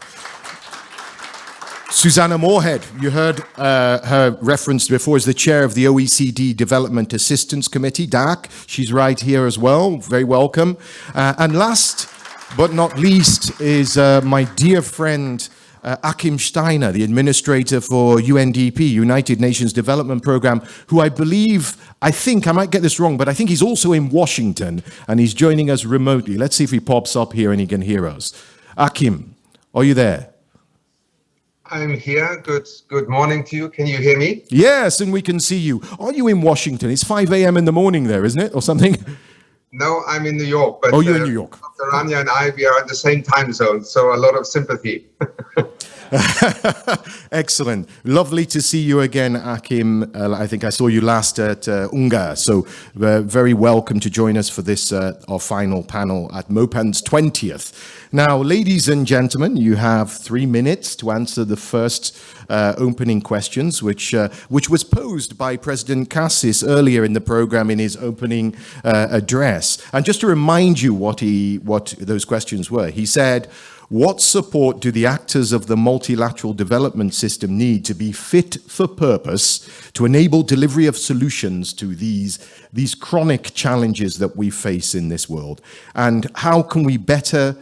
Susanna Moorhead, you heard her referenced before, is the chair of the OECD Development Assistance Committee, DAC. She's right here as well. Very welcome. And last but not least is my dear friend, Achim Steiner, the administrator for UNDP, United Nations Development Programme, who I think, I might get this wrong, but I think he's also in Washington and he's joining us remotely. Let's see if he pops up here and he can hear us. Achim, are you there? I'm here. Good morning to you. Can you hear me? Yes, and we can see you. Are you in Washington? It's 5 a.m. in the morning there, isn't it? Or something? No, I'm in New York. But, you're in New York. Dr. Rania and I, we are in the same time zone, so a lot of sympathy. Excellent. Lovely to see you again, Achim. I think I saw you last at UNGA, so very welcome to join us for this, our final panel at Mopan's 20th. Now, ladies and gentlemen, you have 3 minutes to answer the first opening questions, which was posed by President Cassis earlier in the program in his opening address. And just to remind you what those questions were, he said, what support do the actors of the multilateral development system need to be fit for purpose to enable delivery of solutions to these chronic challenges that we face in this world? And how can we better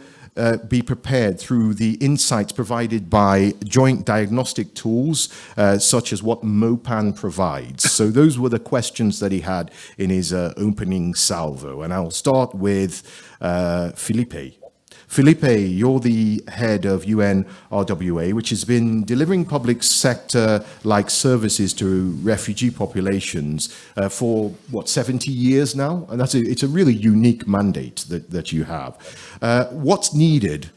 be prepared through the insights provided by joint diagnostic tools, such as what Mopan provides? So those were the questions that he had in his opening salvo. And I'll start with Felipe. Felipe, you're the head of UNRWA, which has been delivering public sector-like services to refugee populations for, 70 years now? And it's a really unique mandate that you have. What's needed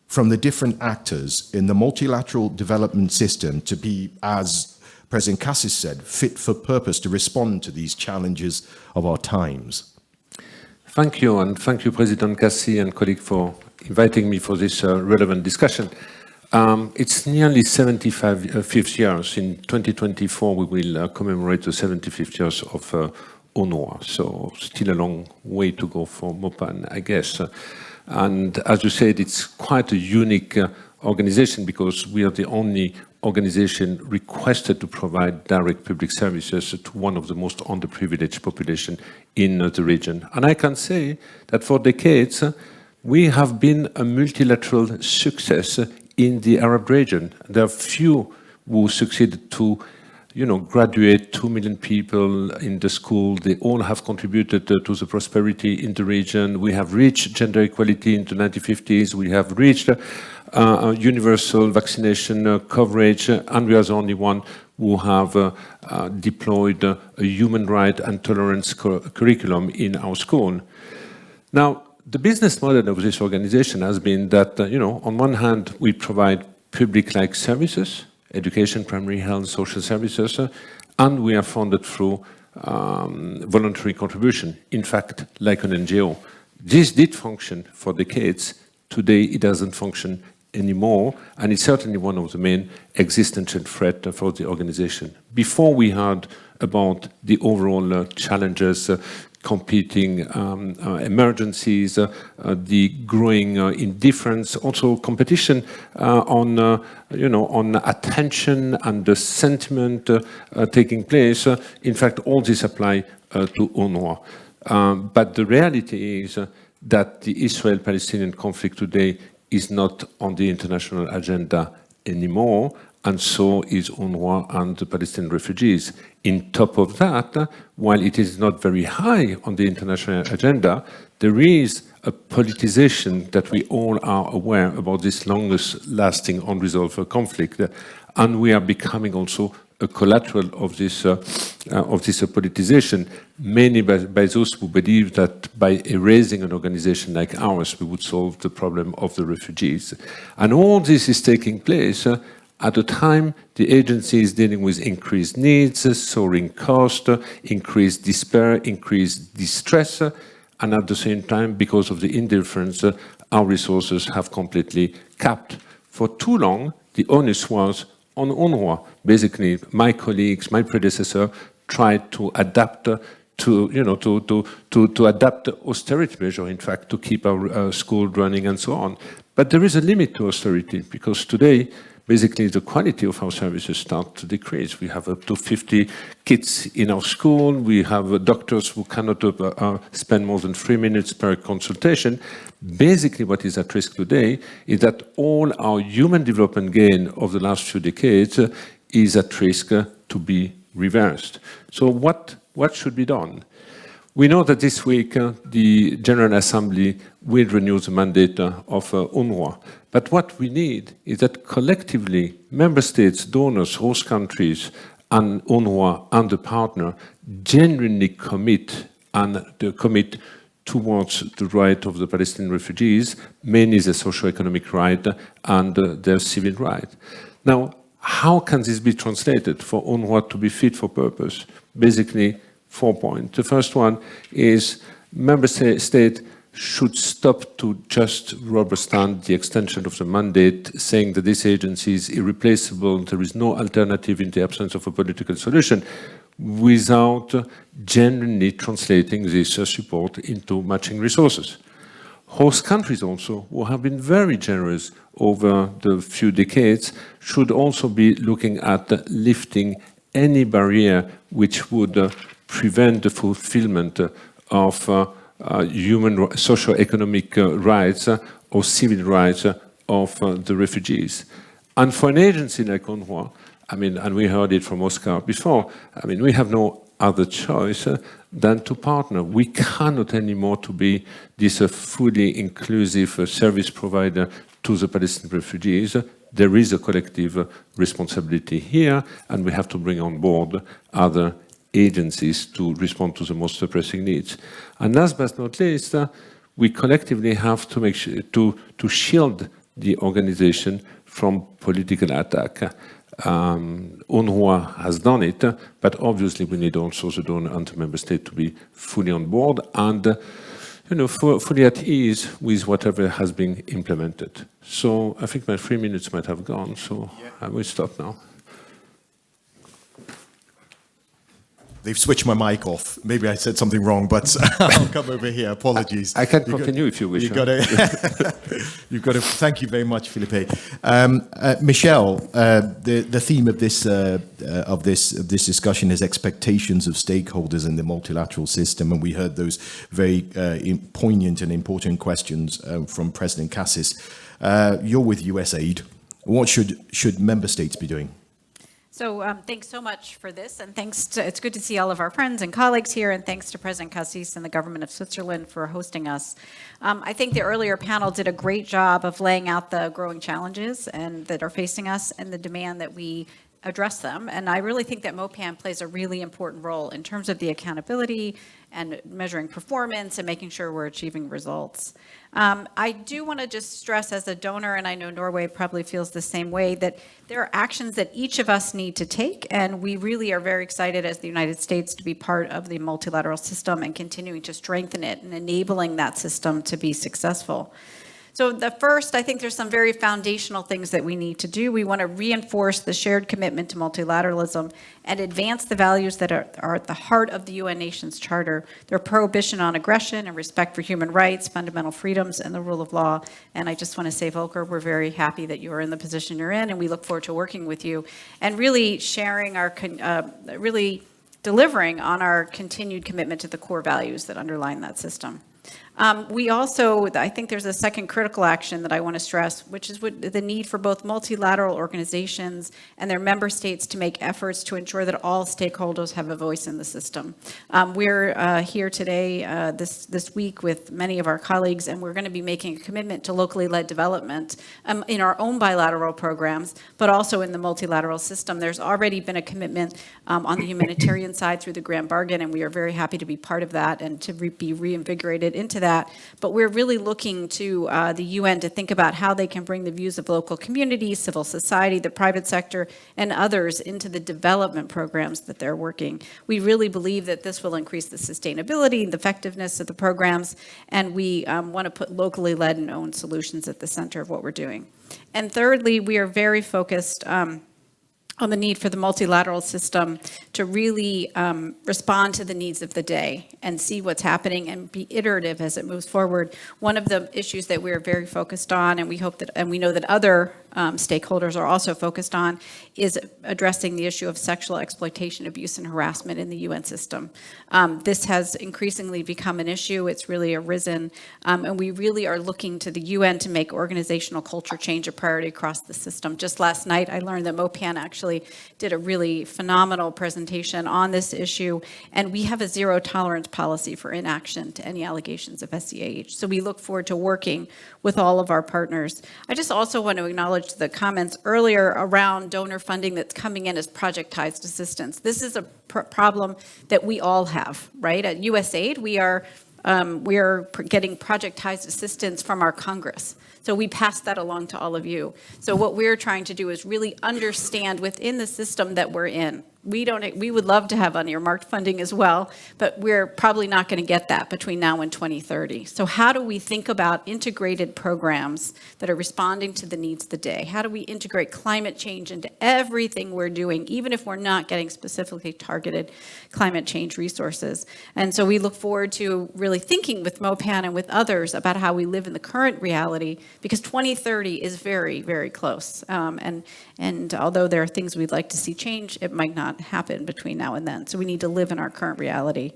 from the different actors in the multilateral development system to be, as President Cassis said, fit for purpose to respond to these challenges of our times? Thank you, and thank you, President Cassis and colleague, for inviting me for this relevant discussion. It's nearly 75 years. In 2024, we will commemorate the 75th years of UNRWA. So still a long way to go for Mopan, I guess. And as you said, it's quite a unique organization because we are the only organization requested to provide direct public services to one of the most underprivileged populations in the region. And I can say that for decades, we have been a multilateral success in the Arab region. There are few who succeeded to, graduate 2 million people in the school. They all have contributed to the prosperity in the region. We have reached gender equality in the 1950s. We have reached universal vaccination coverage, and we are the only one who have deployed a human right and tolerance curriculum in our school. Now, the business model of this organization has been that, on one hand, we provide public-like services, education, primary health, social services, and we are funded through voluntary contribution, in fact, like an NGO. This did function for decades. Today, it doesn't function anymore, and it's certainly one of the main existential threats for the organization. Before we heard about the overall challenges, competing emergencies, the growing indifference, also competition on attention and the sentiment taking place. In fact, all this apply to UNRWA. But the reality is that the Israel-Palestinian conflict today is not on the international agenda anymore, and so is UNRWA and the Palestinian refugees. In top of that, while it is not very high on the international agenda, there is a politicization that we all are aware about this longest lasting unresolved conflict, and we are becoming also a collateral of this politicization, mainly by those who believe that by erasing an organization like ours, we would solve the problem of the refugees. And all this is taking place at a time the agency is dealing with increased needs, soaring cost, increased despair, increased distress, and at the same time, because of the indifference, our resources have completely capped. For too long, the onus was on UNRWA. Basically, my colleagues, my predecessor, tried to adapt to adapt austerity measure, in fact, to keep our school running and so on. But there is a limit to austerity, because today, basically, the quality of our services start to decrease. We have up to 50 kids in our school. We have doctors who cannot spend more than 3 minutes per consultation. Basically, what is at risk today is that all our human development gain of the last few decades is at risk to be reversed. So what should be done? We know that this week the General Assembly will renew the mandate of UNRWA. But what we need is that collectively, member states, donors, host countries, and UNRWA and the partner genuinely commit towards the right of the Palestinian refugees, mainly the socio-economic right and their civil right. Now, how can this be translated for UNRWA to be fit for purpose? Basically, 4 points. The first one is member state should stop to just rubber stamp the extension of the mandate, saying that this agency is irreplaceable, there is no alternative in the absence of a political solution, without genuinely translating this support into matching resources. Host countries also, who have been very generous over the few decades, should also be looking at lifting any barrier which would prevent the fulfillment of human socio-economic rights or civil rights of the refugees. And for an agency like UNRWA, and we heard it from Oscar before, we have no other choice than to partner. We cannot anymore to be this fully inclusive service provider to the Palestinian refugees. There is a collective responsibility here, and we have to bring on board other agencies to respond to the most pressing needs. And last but not least, we collectively have to make sure to shield the organization from political attack. UNRWA has done it, but obviously we need also the donor and the member state to be fully on board and fully at ease with whatever has been implemented. So I think my 3 minutes might have gone, so I will stop now. They've switched my mic off. Maybe I said something wrong, but I'll come over here. Apologies. I can continue if you wish. You've got to. Thank you very much, Philippe. Michelle, the theme of this discussion is expectations of stakeholders in the multilateral system, and we heard those very poignant and important questions from President Cassis. You're with USAID. What should member states be doing? So thanks so much for this, and it's good to see all of our friends and colleagues here, and thanks to President Cassis and the government of Switzerland for hosting us. I think the earlier panel did a great job of laying out the growing challenges that are facing us and the demand that we address them. And I really think that Mopan plays a really important role in terms of the accountability and measuring performance and making sure we're achieving results. I do want to just stress as a donor, and I know Norway probably feels the same way, that there are actions that each of us need to take, and we really are very excited as the United States to be part of the multilateral system and continuing to strengthen it and enabling that system to be successful. So the first, I think there's some very foundational things that we need to do. We want to reinforce the shared commitment to multilateralism and advance the values that are at the heart of the UN Nations Charter. Their prohibition on aggression and respect for human rights, fundamental freedoms, and the rule of law. And I just want to say, Volker, we're very happy that you are in the position you're in, and we look forward to working with you and really sharing our, really delivering on our continued commitment to the core values that underline that system. We also, I think there's a second critical action that I want to stress, which is the need for both multilateral organizations and their member states to make efforts to ensure that all stakeholders have a voice in the system. We're here today, this week, with many of our colleagues, and we're going to be making a commitment to locally led development in our own bilateral programs, but also in the multilateral system. There's already been a commitment on the humanitarian side through the Grand Bargain, and we are very happy to be part of that and to be reinvigorated into that. But we're really looking to the UN to think about how they can bring the views of local communities, civil society, the private sector, and others into the development programs that they're working. We really believe that this will increase the sustainability and the effectiveness of the programs, and we want to put locally led and owned solutions at the center of what we're doing. And thirdly, we are very focused on the need for the multilateral system to really respond to the needs of the day and see what's happening and be iterative as it moves forward. One of the issues that we're very focused on, and we hope that, and we know that other stakeholders are also focused on, is addressing the issue of sexual exploitation, abuse, and harassment in the UN system. This has increasingly become an issue. It's really arisen, and we really are looking to the UN to make organizational culture change a priority across the system. Just last night, I learned that Mopan actually did a really phenomenal presentation on this issue, and we have a zero tolerance policy for inaction to any allegations of SCAH. So we look forward to working with all of our partners. I just also want to acknowledge the comments earlier around donor funding that's coming in as projectized assistance. This is a problem that we all have, right? At USAID, we are getting projectized assistance from our Congress. So we pass that along to all of you. So what we're trying to do is really understand within the system that we're in. We would love to have unearmarked funding as well, but we're probably not going to get that between now and 2030. So how do we think about integrated programs that are responding to the needs of the day? How do we integrate climate change into everything we're doing, even if we're not getting specifically targeted climate change resources? And so we look forward to really thinking with Mopan and with others about how we live in the current reality, because 2030 is very, very close. And although there are things we'd like to see change, it might not happen between now and then. So we need to live in our current reality.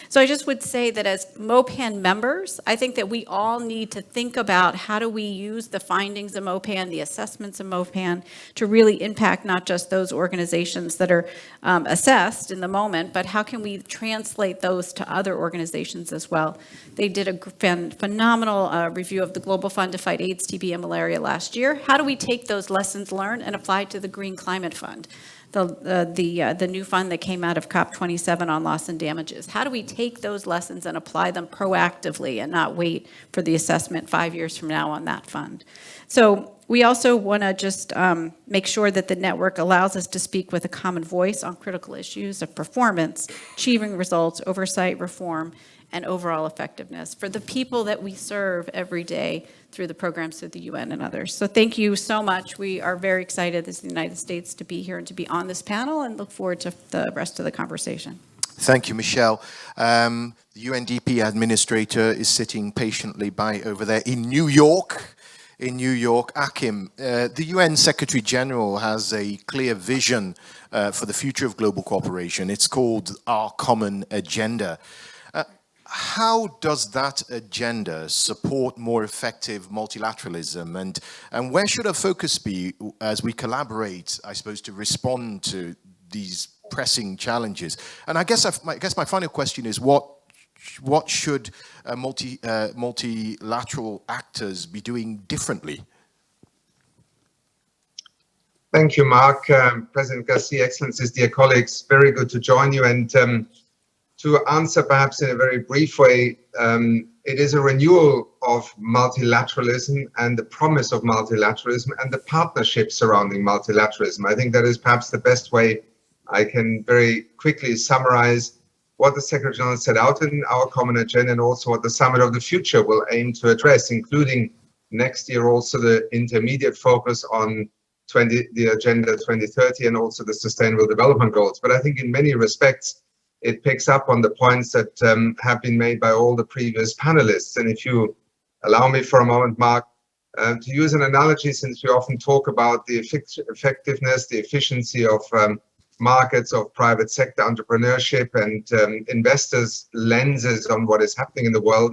So I just would say that as Mopan members, I think that we all need to think about how do we use the findings of Mopan, the assessments of Mopan, to really impact not just those organizations that are assessed in the moment, but how can we translate those to other organizations as well. They did a phenomenal review of the Global Fund to Fight AIDS, TB, and Malaria last year. How do we take those lessons learned and apply to the Green Climate Fund? The new fund that came out of COP27 on loss and damages. How do we take those lessons and apply them proactively and not wait for the assessment 5 years from now on that fund? So we also want to just make sure that the network allows us to speak with a common voice on critical issues of performance, achieving results, oversight, reform, and overall effectiveness for the people that we serve every day through the programs through the UN and others. So thank you so much. We are very excited as the United States to be here and to be on this panel, and look forward to the rest of the conversation. Thank you, Michelle. The UNDP administrator is sitting patiently by over there in New York. Akim, the UN Secretary General has a clear vision for the future of global cooperation. It's called Our Common Agenda. How does that agenda support more effective multilateralism, and where should our focus be as we collaborate, I suppose, to respond to these pressing challenges? And I guess my final question is, what should multilateral actors be doing differently? Thank you, Mark. President Garcia, Excellencies, dear colleagues, very good to join you. And to answer perhaps in a very brief way, it is a renewal of multilateralism and the promise of multilateralism and the partnership surrounding multilateralism. I think that is perhaps the best way I can very quickly summarize what the Secretary General set out in our common agenda, and also what the Summit of the Future will aim to address, including next year also the intermediate focus on the Agenda 2030 and also the Sustainable Development Goals. But I think in many respects, it picks up on the points that have been made by all the previous panelists. And if you allow me for a moment, Mark, to use an analogy, since we often talk about the effectiveness, the efficiency of markets, of private sector entrepreneurship and investors' lenses on what is happening in the world,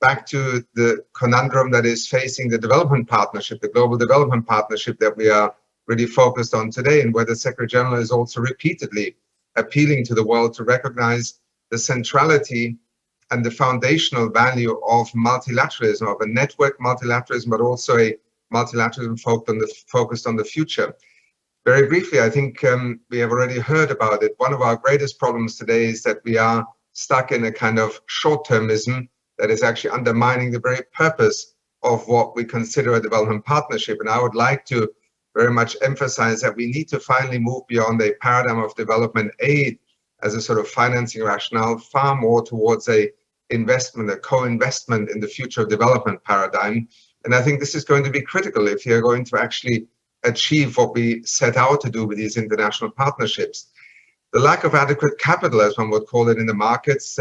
back to the conundrum that is facing the development partnership, the global development partnership that we are really focused on today, and where the Secretary General is also repeatedly appealing to the world to recognize the centrality and the foundational value of multilateralism, of a network multilateralism, but also a multilateralism focused on the future. Very briefly, I think we have already heard about it. One of our greatest problems today is that we are stuck in a kind of short-termism that is actually undermining the very purpose of what we consider a development partnership. And I would like to very much emphasize that we need to finally move beyond a paradigm of development aid as a sort of financing rationale, far more towards a investment, a co-investment in the future of development paradigm. And I think this is going to be critical if you're going to actually achieve what we set out to do with these international partnerships. The lack of adequate capital, as one would call it, in the markets,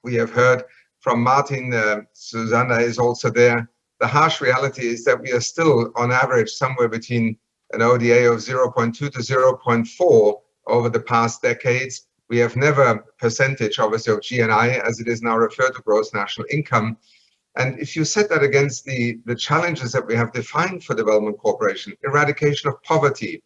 we have heard from Martin, Susanna is also there. The harsh reality is that we are still on average somewhere between an ODA of 0.2 to 0.4 over the past decades. We have never percentage, obviously, of GNI, as it is now referred to, gross national income. And if you set that against the challenges that we have defined for development cooperation, eradication of poverty,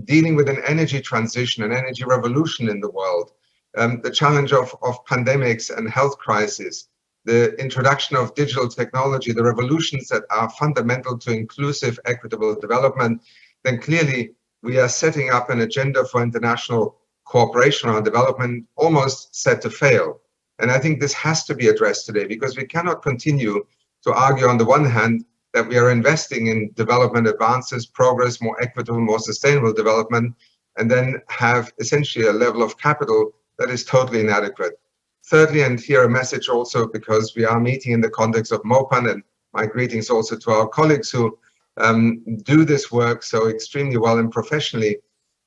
dealing with an energy transition, an energy revolution in the world, the challenge of pandemics and health crisis, the introduction of digital technology, the revolutions that are fundamental to inclusive, equitable development, then clearly we are setting up an agenda for international cooperation on development almost set to fail. And I think this has to be addressed today, because we cannot continue to argue on the one hand that we are investing in development advances, progress, more equitable, more sustainable development, and then have essentially a level of capital that is totally inadequate. Thirdly, and here a message also, because we are meeting in the context of Mopan, and my greetings also to our colleagues who do this work so extremely well and professionally.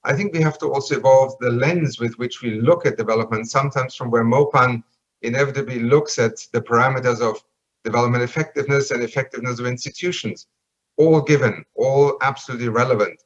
I think we have to also evolve the lens with which we look at development, sometimes from where Mopan inevitably looks at the parameters of development effectiveness and effectiveness of institutions, all given, all absolutely relevant.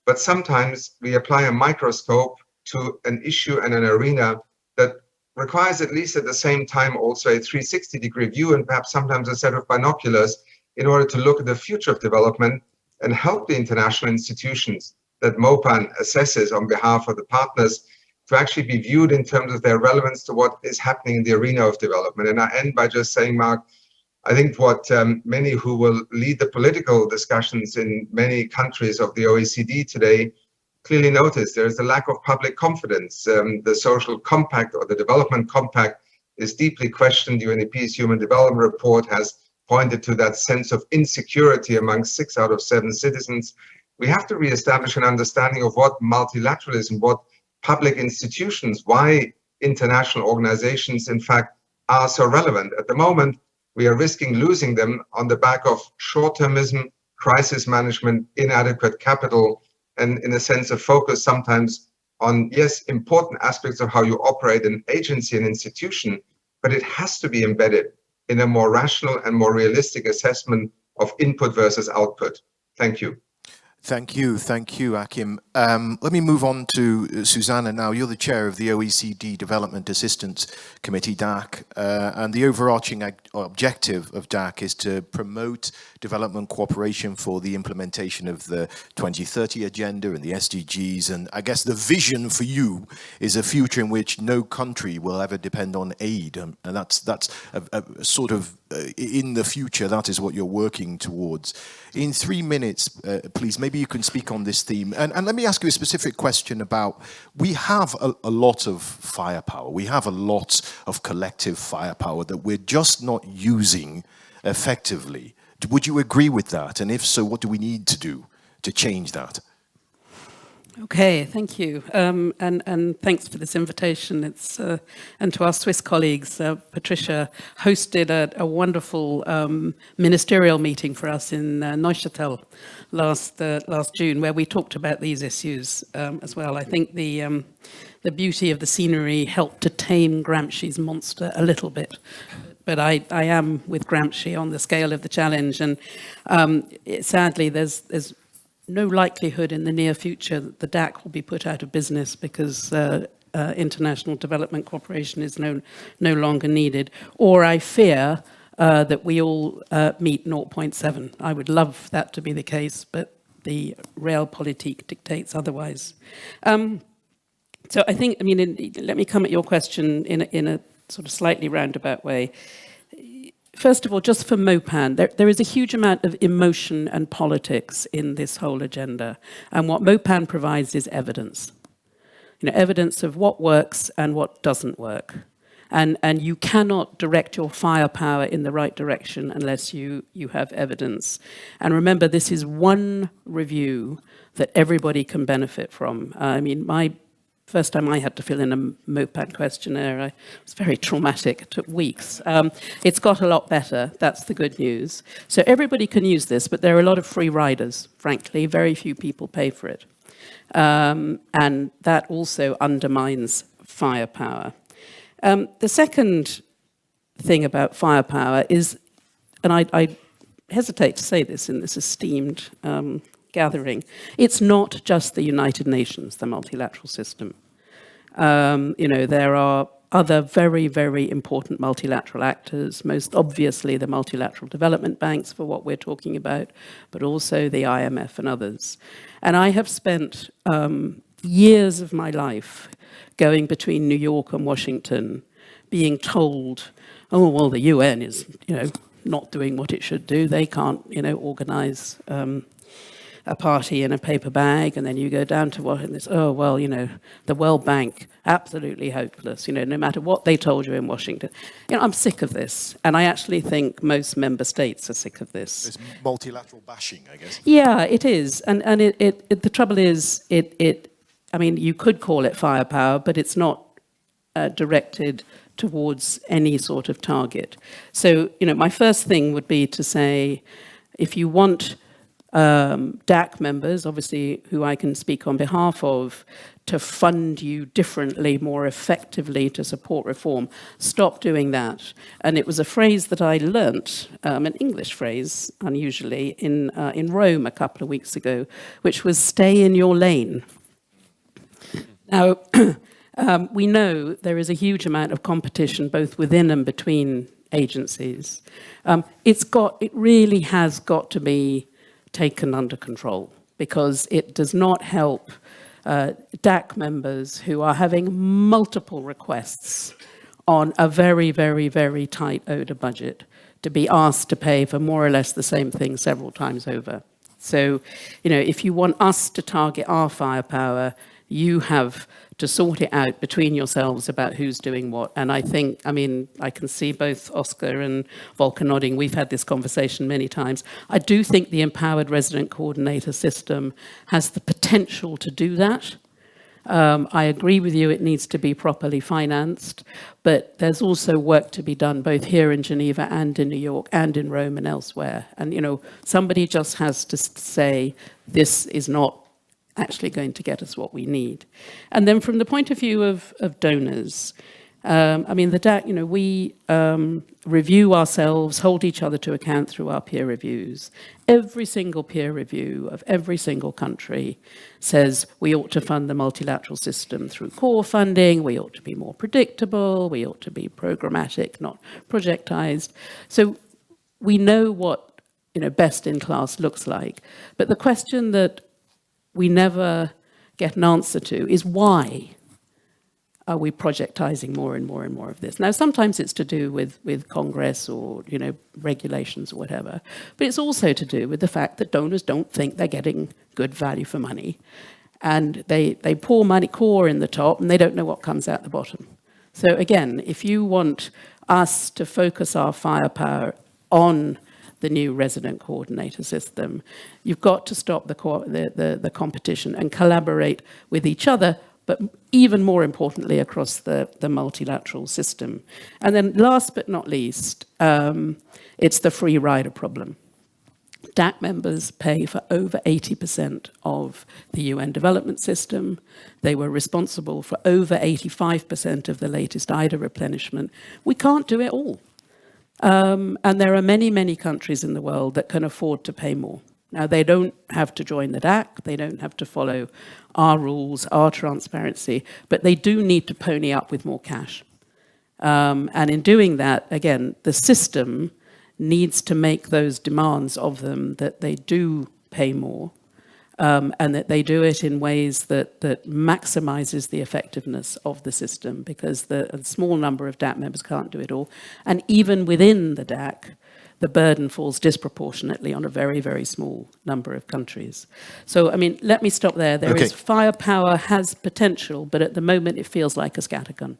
But sometimes we apply a microscope to an issue and an arena that requires, at least at the same time, also a 360-degree view, and perhaps sometimes a set of binoculars, in order to look at the future of development and help the international institutions that Mopan assesses on behalf of the partners to actually be viewed in terms of their relevance to what is happening in the arena of development. And I end by just saying, Mark, I think what many who will lead the political discussions in many countries of the OECD today clearly notice there is a lack of public confidence. The social compact or the development compact is deeply questioned. UNEP's Human Development Report has pointed to that sense of insecurity among 6 out of 7 citizens. We have to reestablish an understanding of what multilateralism, what public institutions, why international organizations, in fact, are so relevant. At the moment, we are risking losing them on the back of short-termism, crisis management, inadequate capital, and in a sense of focus sometimes on, yes, important aspects of how you operate an agency and institution, but it has to be embedded in a more rational and more realistic assessment of input versus output. Thank you. Thank you, Akim. Let me move on to Susanna now. You're the chair of the OECD Development Assistance Committee, DAC, and the overarching objective of DAC is to promote development cooperation for the implementation of the 2030 Agenda and the SDGs. And I guess the vision for you is a future in which no country will ever depend on aid. And that's a sort of, in the future, that is what you're working towards. In 3 minutes, please, maybe you can speak on this theme. And let me ask you a specific question about, we have a lot of firepower. We have a lot of collective firepower that we're just not using effectively. Would you agree with that? And if so, what do we need to do to change that? Okay, thank you, and thanks for this invitation. It's and to our Swiss colleagues, Patricia hosted a wonderful ministerial meeting for us in Neuchâtel last June, where we talked about these issues as well. I think the beauty of the scenery helped to tame Gramsci's monster a little bit. But I am with Gramsci on the scale of the challenge, and sadly, there's no likelihood in the near future that the DAC will be put out of business because international development cooperation is no longer needed. Or I fear that we all meet 0.7. I would love that to be the case, but the realpolitik dictates otherwise. So I think, let me come at your question in a sort of slightly roundabout way. First of all, just for Mopan, there is a huge amount of emotion and politics in this whole agenda. And what Mopan provides is evidence. Evidence of what works and what doesn't work. And you cannot direct your firepower in the right direction unless you have evidence. And remember, this is one review that everybody can benefit from. My first time I had to fill in a Mopan questionnaire, it was very traumatic. It took weeks. It's got a lot better. That's the good news. So everybody can use this, but there are a lot of free riders, frankly. Very few people pay for it. And that also undermines firepower. The second thing about firepower is, and I hesitate to say this in this esteemed gathering, it's not just the United Nations, the multilateral system. There are other very, very important multilateral actors, most obviously the multilateral development banks for what we're talking about, but also the IMF and others. And I have spent years of my life going between New York and Washington, being told, oh, well, the UN is, not doing what it should do. They can't, organize a party in a paper bag, and then you go down to the World Bank, absolutely hopeless, no matter what they told you in Washington. I'm sick of this, and I actually think most member states are sick of this. It's multilateral bashing, I guess. Yeah, it is, and the trouble is, you could call it firepower, but it's not directed towards any sort of target. So, my first thing would be to say, if you want DAC members, obviously, who I can speak on behalf of, to fund you differently, more effectively to support reform, stop doing that. And it was a phrase that I learnt, an English phrase, unusually, in Rome a couple of weeks ago, which was stay in your lane. Now, we know there is a huge amount of competition both within and between agencies. It really has got to be taken under control, because it does not help DAC members who are having multiple requests on a very, very, very tight ODA budget to be asked to pay for more or less the same thing several times over. So, if you want us to target our firepower, you have to sort it out between yourselves about who's doing what. And I think, I can see both Oscar and Volker nodding. We've had this conversation many times. I do think the empowered resident coordinator system has the potential to do that. I agree with you, it needs to be properly financed, but there's also work to be done both here in Geneva and in New York and in Rome and elsewhere. And, somebody just has to say, this is not actually going to get us what we need. And then from the point of view of donors, the DAC, we review ourselves, hold each other to account through our peer reviews. Every single peer review of every single country says we ought to fund the multilateral system through core funding, we ought to be more predictable, we ought to be programmatic, not projectized. So we know what, best in class looks like. But the question that we never get an answer to is why are we projectizing more and more and more of this? Now, sometimes it's to do with Congress or, regulations or whatever, but it's also to do with the fact that donors don't think they're getting good value for money. And they pour money core in the top and they don't know what comes out the bottom. So again, if you want us to focus our firepower on the new resident coordinator system. You've got to stop the competition and collaborate with each other, but even more importantly, across the multilateral system. And then last but not least, it's the free rider problem. DAC members pay for over 80% of the UN development system. They were responsible for over 85% of the latest IDA replenishment. We can't do it all. And there are many, many countries in the world that can afford to pay more. Now, they don't have to join the DAC, they don't have to follow our rules, our transparency, but they do need to pony up with more cash. And in doing that, again, the system needs to make those demands of them that they do pay more, and that they do it in ways that maximizes the effectiveness of the system, because a small number of DAC members can't do it all. And even within the DAC, the burden falls disproportionately on a very, very small number of countries. So, I mean, let me stop there. There is firepower, has potential, but at the moment it feels like a scattergun.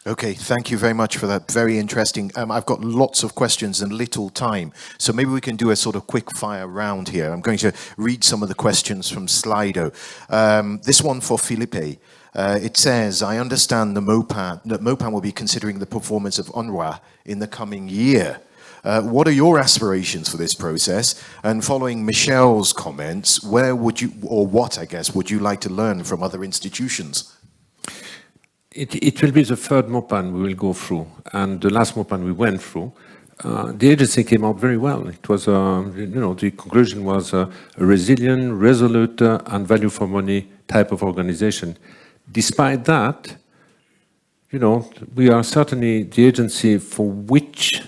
Okay, thank you very much for that. Very interesting. I've got lots of questions and little time, so maybe we can do a sort of quick fire round here. I'm going to read some of the questions from Slido. This one for Felipe. It says, I understand that Mopan will be considering the performance of UNRWA in the coming year. What are your aspirations for this process? And following Michelle's comments, where would you, or what, I guess, would you like to learn from other institutions? It will be the third Mopan we will go through, and the last Mopan we went through, the agency came out very well. It was, the conclusion was a resilient, resolute, and value for money type of organization. Despite that, we are certainly the agency for which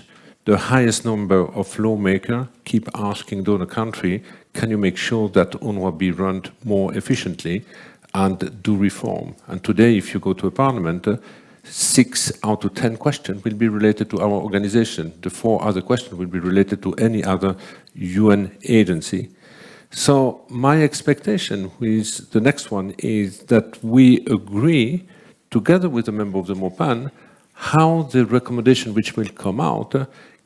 the highest number of lawmakers keep asking the other country, can you make sure that UNRWA be run more efficiently and do reform? And today, if you go to a parliament, 6 out of 10 questions will be related to our organization. The 4 other questions will be related to any other UN agency. So my expectation with the next one is that we agree, together with the member of the Mopan, how the recommendation which will come out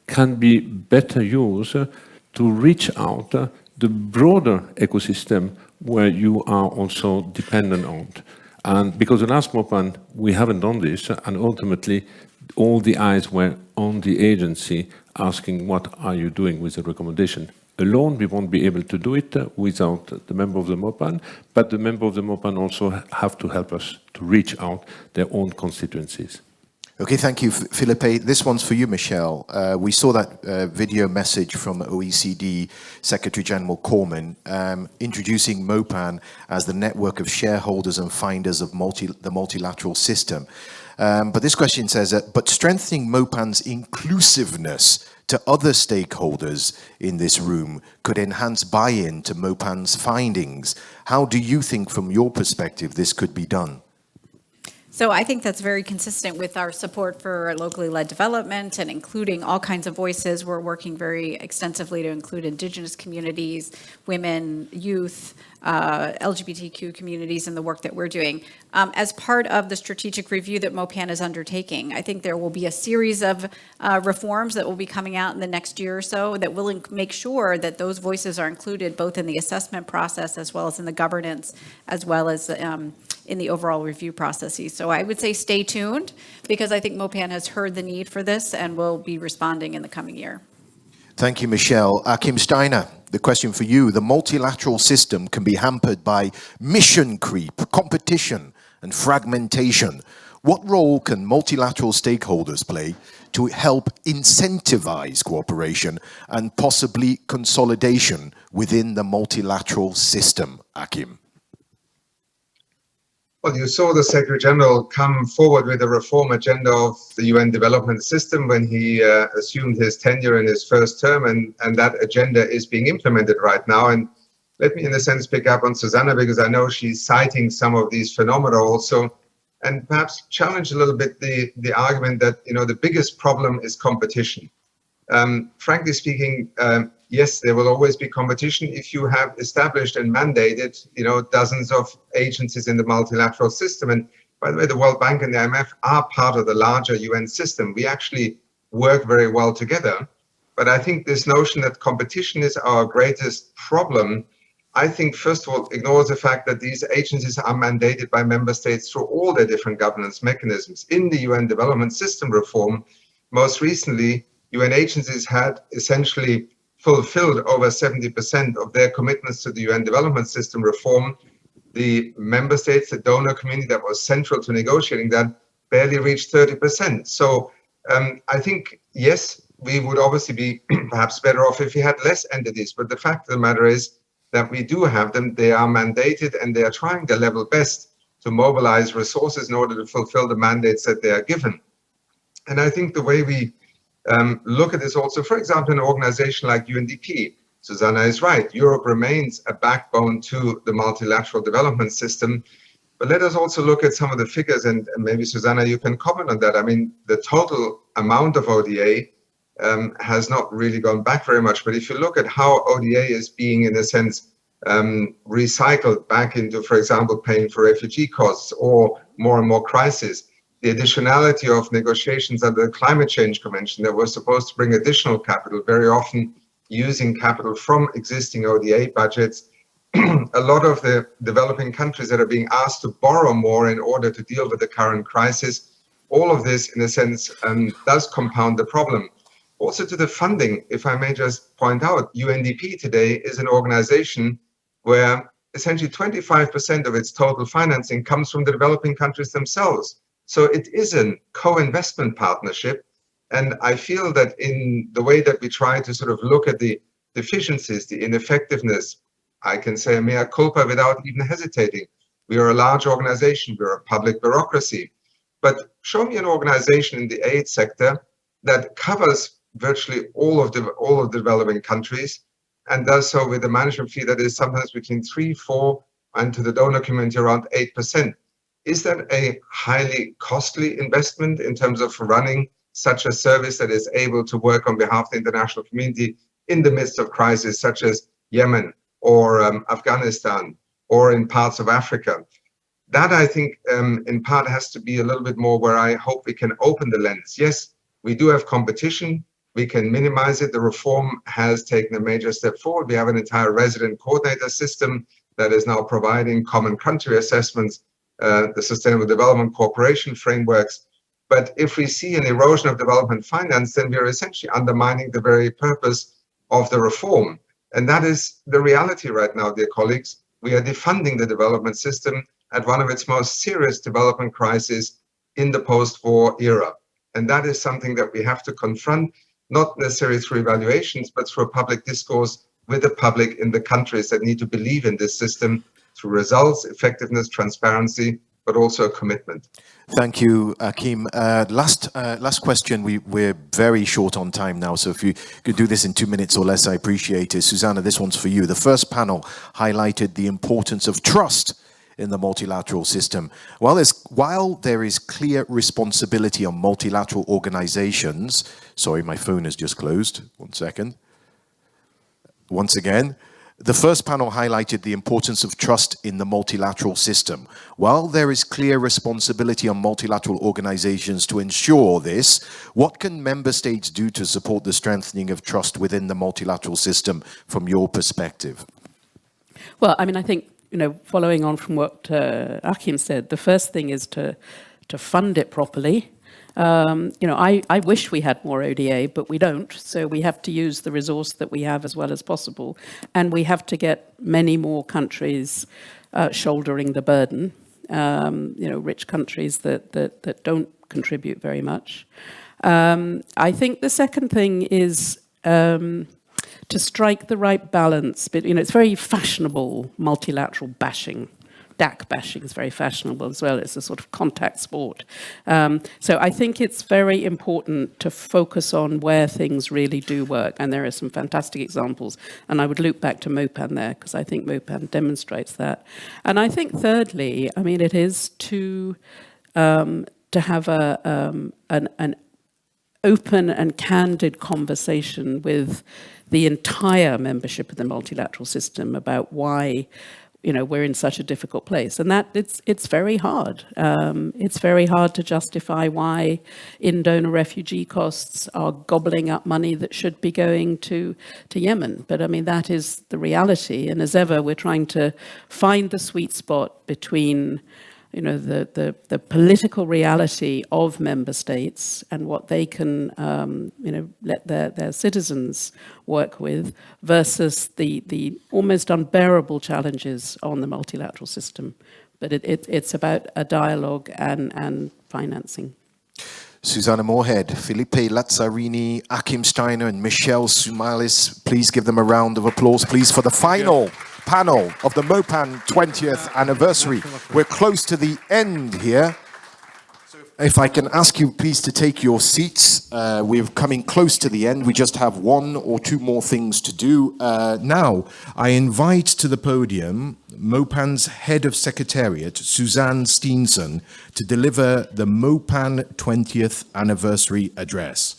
can be better used to reach out the broader ecosystem where you are also dependent on. And because the last Mopan, we haven't done this, and ultimately all the eyes were on the agency asking, what are you doing with the recommendation? Alone, we won't be able to do it without the member of the Mopan, but the member of the Mopan also have to help us to reach out their own constituencies. Okay, thank you, Felipe. This one's for you, Michelle. We saw that video message from OECD Secretary General Corman introducing Mopan as the network of shareholders and finders of the multilateral system. But this question says, but strengthening Mopan's inclusiveness to other stakeholders in this room could enhance buy-in to Mopan's findings. How do you think, from your perspective, this could be done? So I think that's very consistent with our support for locally led development and including all kinds of voices. We're working very extensively to include indigenous communities, women, youth, LGBTQ communities in the work that we're doing. As part of the strategic review that Mopan is undertaking, I think there will be a series of reforms that will be coming out in the next year or so that will make sure that those voices are included both in the assessment process as well as in the governance, as well as in the overall review processes. So I would say stay tuned, because I think Mopan has heard the need for this and will be responding in the coming year. Thank you, Michelle. Kim Steiner, the question for you. The multilateral system can be hampered by mission creep, competition, and fragmentation. What role can multilateral stakeholders play to help incentivize cooperation and possibly consolidation within the multilateral system, Akim? Well, you saw the Secretary General come forward with a reform agenda of the UN development system when he assumed his tenure in his first term, and that agenda is being implemented right now. And let me, in a sense, pick up on Susanna, because I know she's citing some of these phenomena also, and perhaps challenge a little bit the argument that, the biggest problem is competition. Frankly speaking, yes, there will always be competition if you have established and mandated, dozens of agencies in the multilateral system. And by the way, the World Bank and the IMF are part of the larger UN system. We actually work very well together. But I think this notion that competition is our greatest problem, I think, first of all, ignores the fact that these agencies are mandated by member states through all their different governance mechanisms. In the UN development system reform, most recently, UN agencies had essentially fulfilled over 70% of their commitments to the UN development system reform. The member states, the donor community that was central to negotiating that, barely reached 30%. So I think, yes, we would obviously be perhaps better off if we had less entities. But the fact of the matter is that we do have them. They are mandated and they are trying their level best to mobilize resources in order to fulfill the mandates that they are given. And I think the way we look at this also, for example, an organization like UNDP, Susanna is right, Europe remains a backbone to the multilateral development system. But let us also look at some of the figures, and maybe Susanna, you can comment on that. I mean, the total amount of ODA has not really gone back very much. But if you look at how ODA is being, in a sense, recycled back into, for example, paying for refugee costs or more and more crises, the additionality of negotiations under the Climate Change Convention that were supposed to bring additional capital, very often using capital from existing ODA budgets, a lot of the developing countries that are being asked to borrow more in order to deal with the current crisis, all of this, in a sense, does compound the problem. Also to the funding, if I may just point out, UNDP today is an organization where essentially 25% of its total financing comes from the developing countries themselves. So it is a co-investment partnership. And I feel that in the way that we try to sort of look at the deficiencies, the ineffectiveness, I can say a mea culpa without even hesitating. We are a large organization, we're a public bureaucracy. But show me an organization in the aid sector that covers virtually all of the developing countries and does so with a management fee that is sometimes between 3, 4, and to the donor community around 8%. Is that a highly costly investment in terms of running such a service that is able to work on behalf of the international community in the midst of crises such as Yemen or Afghanistan or in parts of Africa? That, I think, in part has to be a little bit more where I hope we can open the lens. Yes, we do have competition. We can minimize it. The reform has taken a major step forward. We have an entire resident coordinator system that is now providing common country assessments, the Sustainable Development Cooperation frameworks. But if we see an erosion of development finance, then we are essentially undermining the very purpose of the reform. And that is the reality right now, dear colleagues. We are defunding the development system at one of its most serious development crises in the post-war era. And that is something that we have to confront, not necessarily through evaluations, but through a public discourse with the public in the countries that need to believe in this system through results, effectiveness, transparency, but also a commitment. Thank you, Akim. Last question. We're very short on time now, so if you could do this in 2 minutes or less, I appreciate it. Susanna, this one's for you. The first panel highlighted the importance of trust in the multilateral system. While there is clear responsibility on multilateral organizations, sorry, my phone has just closed. 1 second. Once again. The first panel highlighted the importance of trust in the multilateral system. While there is clear responsibility on multilateral organizations to ensure this, what can member states do to support the strengthening of trust within the multilateral system from your perspective? Well, I mean, I think, following on from what Akim said, the first thing is to fund it properly. I wish we had more ODA, but we don't. So we have to use the resource that we have as well as possible. And we have to get many more countries shouldering the burden, rich countries that don't contribute very much. I think the second thing is to strike the right balance. But, it's very fashionable, multilateral bashing. DAC bashing is very fashionable as well. It's a sort of contact sport. So I think it's very important to focus on where things really do work. And there are some fantastic examples. And I would loop back to Mopan there, because I think Mopan demonstrates that. And I think thirdly, it is to have an open and candid conversation with the entire membership of the multilateral system about why we're in such a difficult place, and that it's very hard. It's very hard to justify why in-donor refugee costs are gobbling up money that should be going to Yemen. But I mean, that is the reality. And as ever, we're trying to find the sweet spot between the political reality of member states and what they can, let their citizens work with, versus the almost unbearable challenges on the multilateral system. But it's about a dialogue and financing. Susanna Moorhead, Felipe Lazzarini, Achim Steiner, and Michelle Soumalis. Please give them a round of applause, please, for the final panel of the Mopan 20th anniversary. We're close to the end here. If I can ask you, please, to take your seats. We're coming close to the end. We just have one or two more things to do. Now, I invite to the podium Mopan's Head of Secretariat, Suzanne Steenson, to deliver the Mopan 20th anniversary address.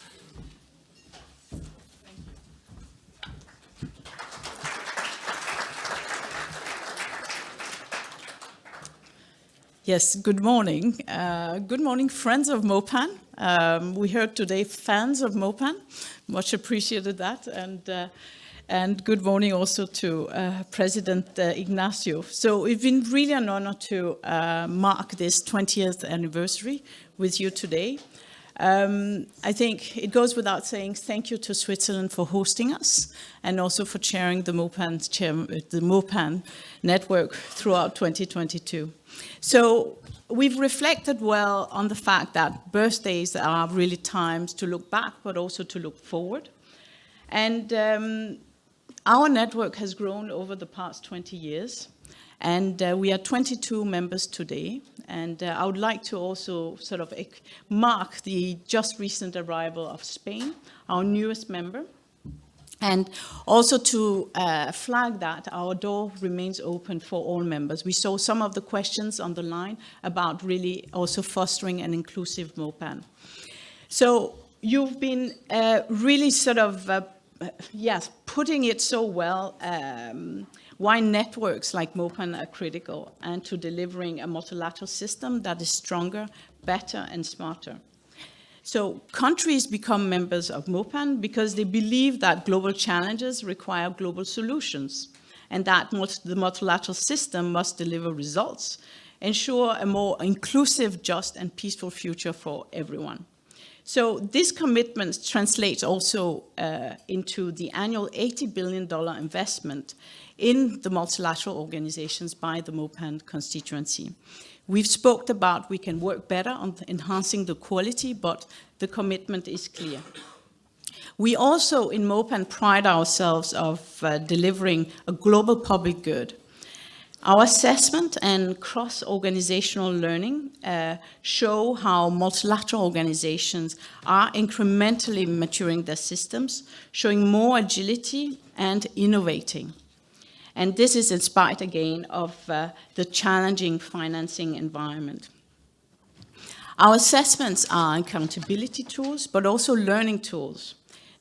Yes, good morning. Good morning, friends of Mopan. We heard today fans of Mopan. Much appreciated that. And good morning also to President Ignacio. So it's been really an honor to mark this 20th anniversary with you today. I think it goes without saying thank you to Switzerland for hosting us and also for chairing the Mopan network throughout 2022. So we've reflected well on the fact that birthdays are really times to look back, but also to look forward. And our network has grown over the past 20 years. And we are 22 members today. And I would like to also sort of mark the just recent arrival of Spain, our newest member. And also to flag that our door remains open for all members. We saw some of the questions on the line about really also fostering an inclusive Mopan. So you've been really sort of, putting it so well, why networks like Mopan are critical and to delivering a multilateral system that is stronger, better, and smarter. So countries become members of Mopan because they believe that global challenges require global solutions and that the multilateral system must deliver results, ensure a more inclusive, just, and peaceful future for everyone. So this commitment translates also into the annual $80 billion investment in the multilateral organizations by the Mopan constituency. We've spoke about we can work better on enhancing the quality, but the commitment is clear. We also in Mopan pride ourselves of delivering a global public good. Our assessment and cross-organizational learning show how multilateral organizations are incrementally maturing their systems, showing more agility and innovating. And this is in spite, again, of the challenging financing environment. Our assessments are accountability tools, but also learning tools.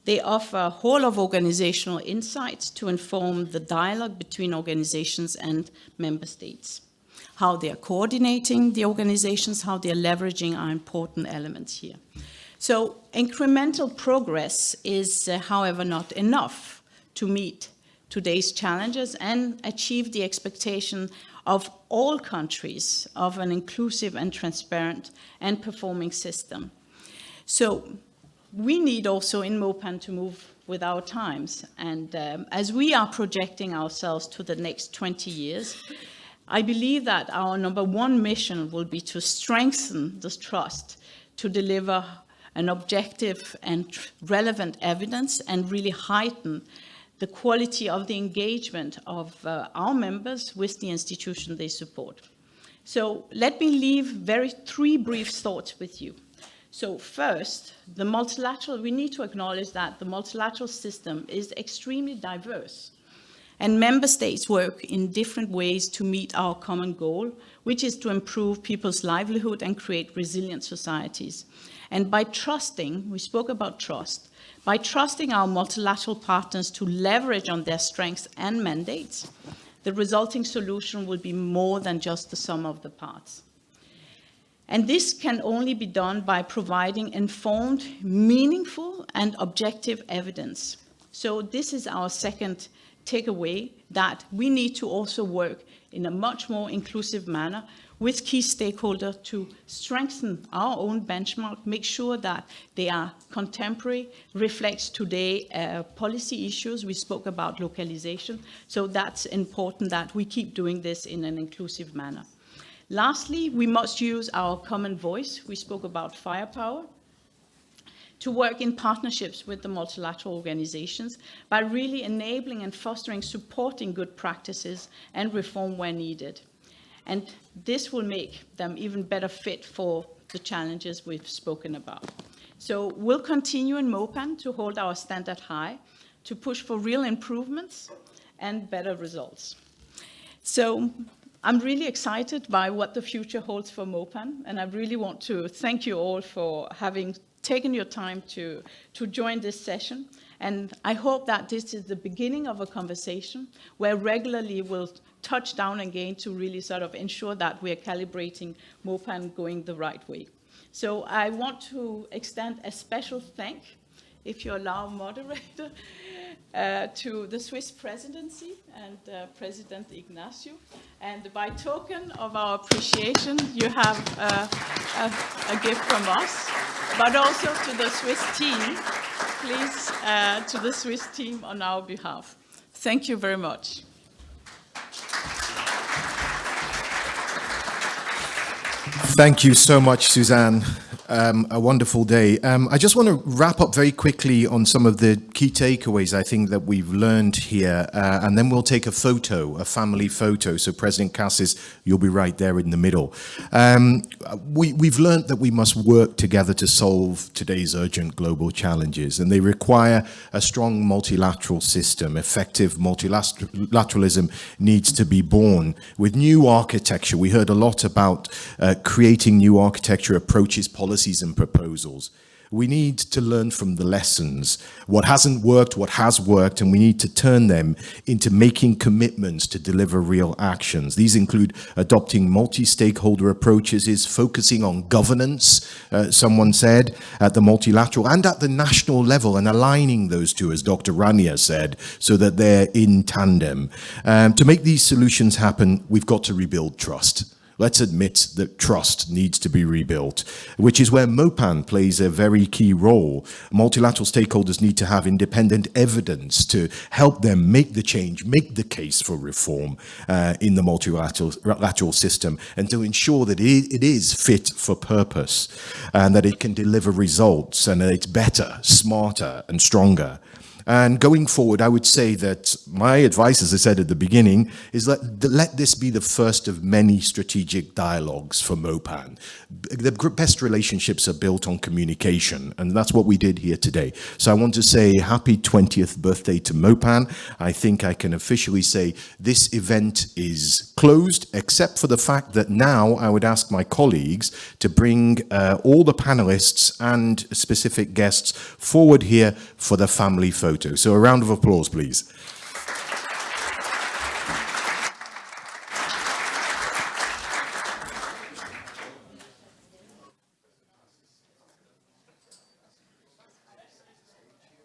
They offer a whole of organizational insights to inform the dialogue between organizations and member states. How they are coordinating the organizations, how they are leveraging are important elements here. So incremental progress is, however, not enough to meet today's challenges and achieve the expectation of all countries of an inclusive and transparent and performing system. So we need also in Mopan to move with our times. And as we are projecting ourselves to the next 20 years, I believe that our number one mission will be to strengthen this trust, to deliver an objective and relevant evidence and really heighten the quality of the engagement of our members with the institution they support. So let me leave three brief thoughts with you. So first, we need to acknowledge that the multilateral system is extremely diverse. And member states work in different ways to meet our common goal, which is to improve people's livelihood and create resilient societies. And by trusting, we spoke about trust, by trusting our multilateral partners to leverage on their strengths and mandates, the resulting solution will be more than just the sum of the parts. And this can only be done by providing informed, meaningful, and objective evidence. So this is our second takeaway, that we need to also work in a much more inclusive manner with key stakeholders to strengthen our own benchmark, make sure that they are contemporary, reflects today policy issues. We spoke about localization, so that's important that we keep doing this in an inclusive manner. Lastly, we must use our common voice. We spoke about firepower, to work in partnerships with the multilateral organizations by really enabling and fostering, supporting good practices and reform where needed. And this will make them even better fit for the challenges we've spoken about. So we'll continue in Mopan to hold our standard high, to push for real improvements and better results. So I'm really excited by what the future holds for Mopan, and I really want to thank you all for having taken your time to join this session. And I hope that this is the beginning of a conversation where regularly we'll touch down again to really sort of ensure that we are calibrating Mopan going the right way. So I want to extend a special thank, if you allow, moderator, to the Swiss presidency and President Ignacio. And by token of our appreciation, you have a gift from us, but also to the Swiss team, please, to the Swiss team on our behalf. Thank you very much. Thank you so much, Suzanne. A wonderful day. I just want to wrap up very quickly on some of the key takeaways I think that we've learned here, and then we'll take a photo, a family photo. So President Cassis, you'll be right there in the middle. We've learned that we must work together to solve today's urgent global challenges, and they require a strong multilateral system. Effective multilateralism needs to be born with new architecture. We heard a lot about creating new architecture approaches, policies and proposals. We need to learn from the lessons, what hasn't worked, what has worked, and we need to turn them into making commitments to deliver real actions. These include adopting multi-stakeholder approaches, focusing on governance, someone said, at the multilateral and at the national level, and aligning those two, as Dr. Rania said, so that they're in tandem. To make these solutions happen, we've got to rebuild trust. Let's admit that trust needs to be rebuilt, which is where Mopan plays a very key role. Multilateral stakeholders need to have independent evidence to help them make the change, make the case for reform in the multilateral system, and to ensure that it is fit for purpose and that it can deliver results and that it's better, smarter, and stronger. And going forward, I would say that my advice, as I said at the beginning, is let this be the first of many strategic dialogues for Mopan. The best relationships are built on communication, and that's what we did here today. So I want to say happy 20th birthday to Mopan. I think I can officially say this event is closed, except for the fact that now I would ask my colleagues to bring all the panelists and specific guests forward here for the family photo. So a round of applause, please.